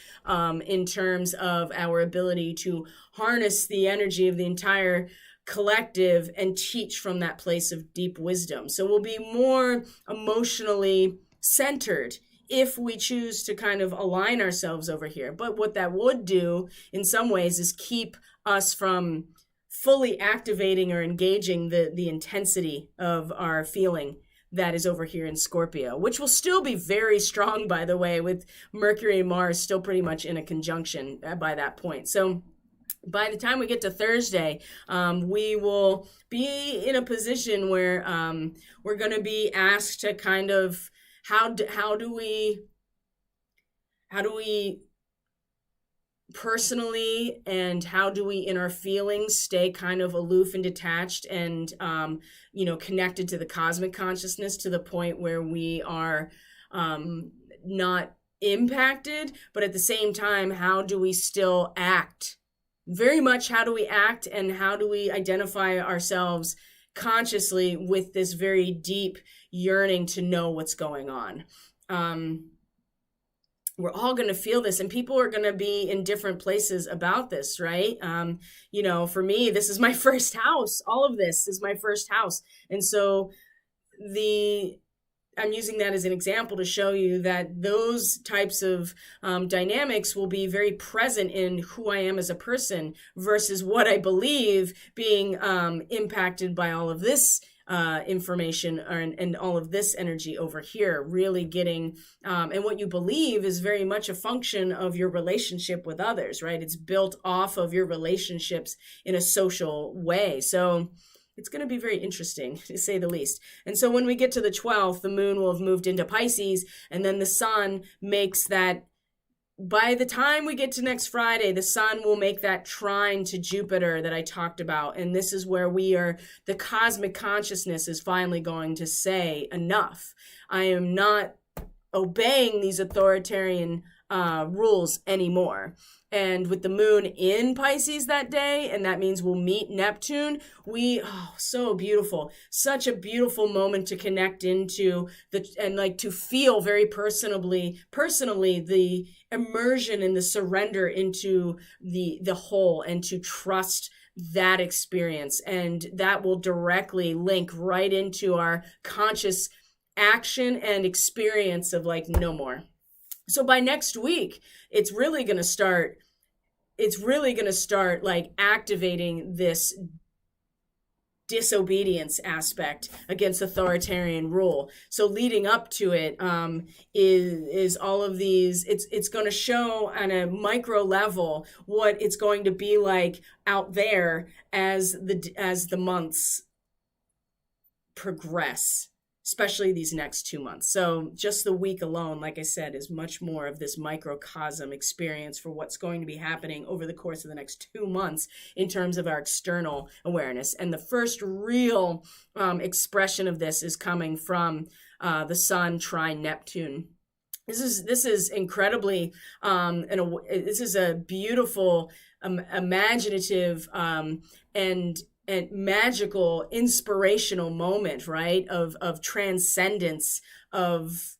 in terms of our ability to harness the energy of the entire collective and teach from that place of deep wisdom. So we'll be more emotionally centered if we choose to kind of align ourselves over here. But what that would do in some ways is keep us from fully activating or engaging the intensity of our feeling that is over here in Scorpio, which will still be very strong, by the way, with Mercury and Mars still pretty much in a conjunction by that point. So by the time we get to Thursday, we will be in a position where we're going to be asked to kind of how do we personally, and how do we in our feelings stay kind of aloof and detached and connected to the cosmic consciousness to the point where we are not impacted, but at the same time, how do we still act? Very much how do we act, and how do we identify ourselves consciously with this very deep yearning to know what's going on. We're all going to feel this, and people are going to be in different places about this, right? For me, this is my first house. All of this is my first house. And so I'm using that as an example to show you that those types of dynamics will be very present in who I am as a person versus what I believe being impacted by all of this information and all of this energy over here, really getting, and what you believe is very much a function of your relationship with others, right? It's built off of your relationships in a social way. So it's going to be very interesting, to say the least. And so when we get to the 12th, the moon will have moved into Pisces, and then the sun makes that. By the time we get to next Friday, the sun will make that trine to Jupiter that I talked about. And this is where the cosmic consciousness is finally going to say, enough. I am not obeying these authoritarian rules anymore. And with the moon in Pisces that day, and that means we'll meet Neptune, so beautiful. Such a beautiful moment to connect into and to feel very personally the immersion and the surrender into the whole, and to trust that experience. And that will directly link right into our conscious action and experience of no more. So by next week, it's really going to start activating this disobedience aspect against authoritarian rule. So leading up to it is all of these. It's going to show on a micro level what it's going to be like out there as the months progress, especially these next 2 months. So just the week alone, like I said, is much more of this microcosm experience for what's going to be happening over the course of the next 2 months in terms of our external awareness. And the first real expression of this is coming from the sun trine Neptune. This is incredibly, this is a beautiful, imaginative, and magical, inspirational moment, right? Of transcendence of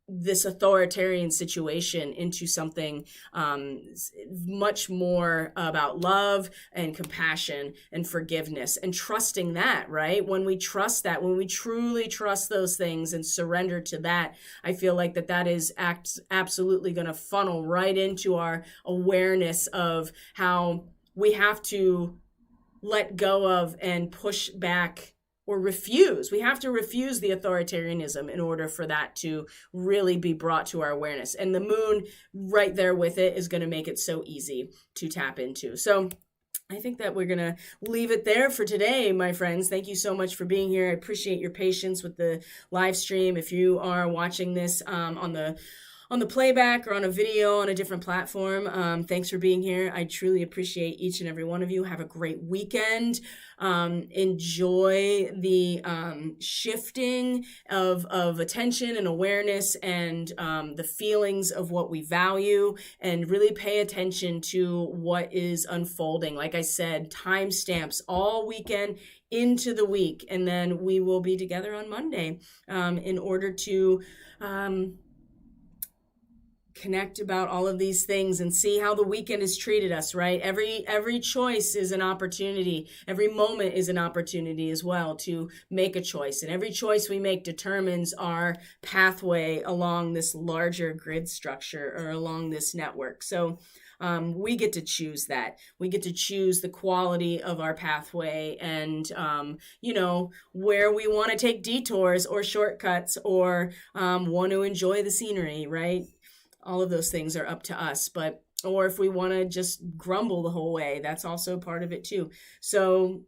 this authoritarian situation into something much more about love and compassion and forgiveness and trusting that, right? When we trust that, when we truly trust those things and surrender to that, I feel like that is absolutely going to funnel right into our awareness of how we have to let go of and push back or refuse. We have to refuse the authoritarianism in order for that to really be brought to our awareness. And the moon right there with it is going to make it so easy to tap into. So I think that we're going to leave it there for today, my friends. Thank you so much for being here. I appreciate your patience with the live stream. If you are watching this on the playback or on a video on a different platform, thanks for being here. I truly appreciate each and every one of you. Have a great weekend. Enjoy the shifting of attention and awareness and the feelings of what we value, and really pay attention to what is unfolding. Like I said, timestamps all weekend into the week, and then we will be together on Monday in order to connect about all of these things and see how the weekend has treated us, right? Every choice is an opportunity. Every moment is an opportunity as well to make a choice. And every choice we make determines our pathway along this larger grid structure or along this network. So we get to choose that. We get to choose the quality of our pathway and, where we want to take detours or shortcuts or want to enjoy the scenery, right? All of those things are up to us, or if we want to just grumble the whole way, that's also part of it too. So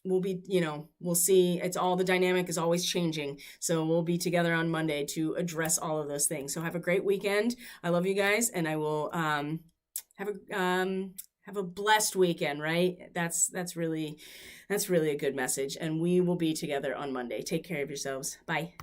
we'll see. It's all, the dynamic is always changing. So we'll be together on Monday to address all of those things. So have a great weekend. I love you guys, and I will have a blessed weekend, right? That's really a good message. And we will be together on Monday. Take care of yourselves. Bye.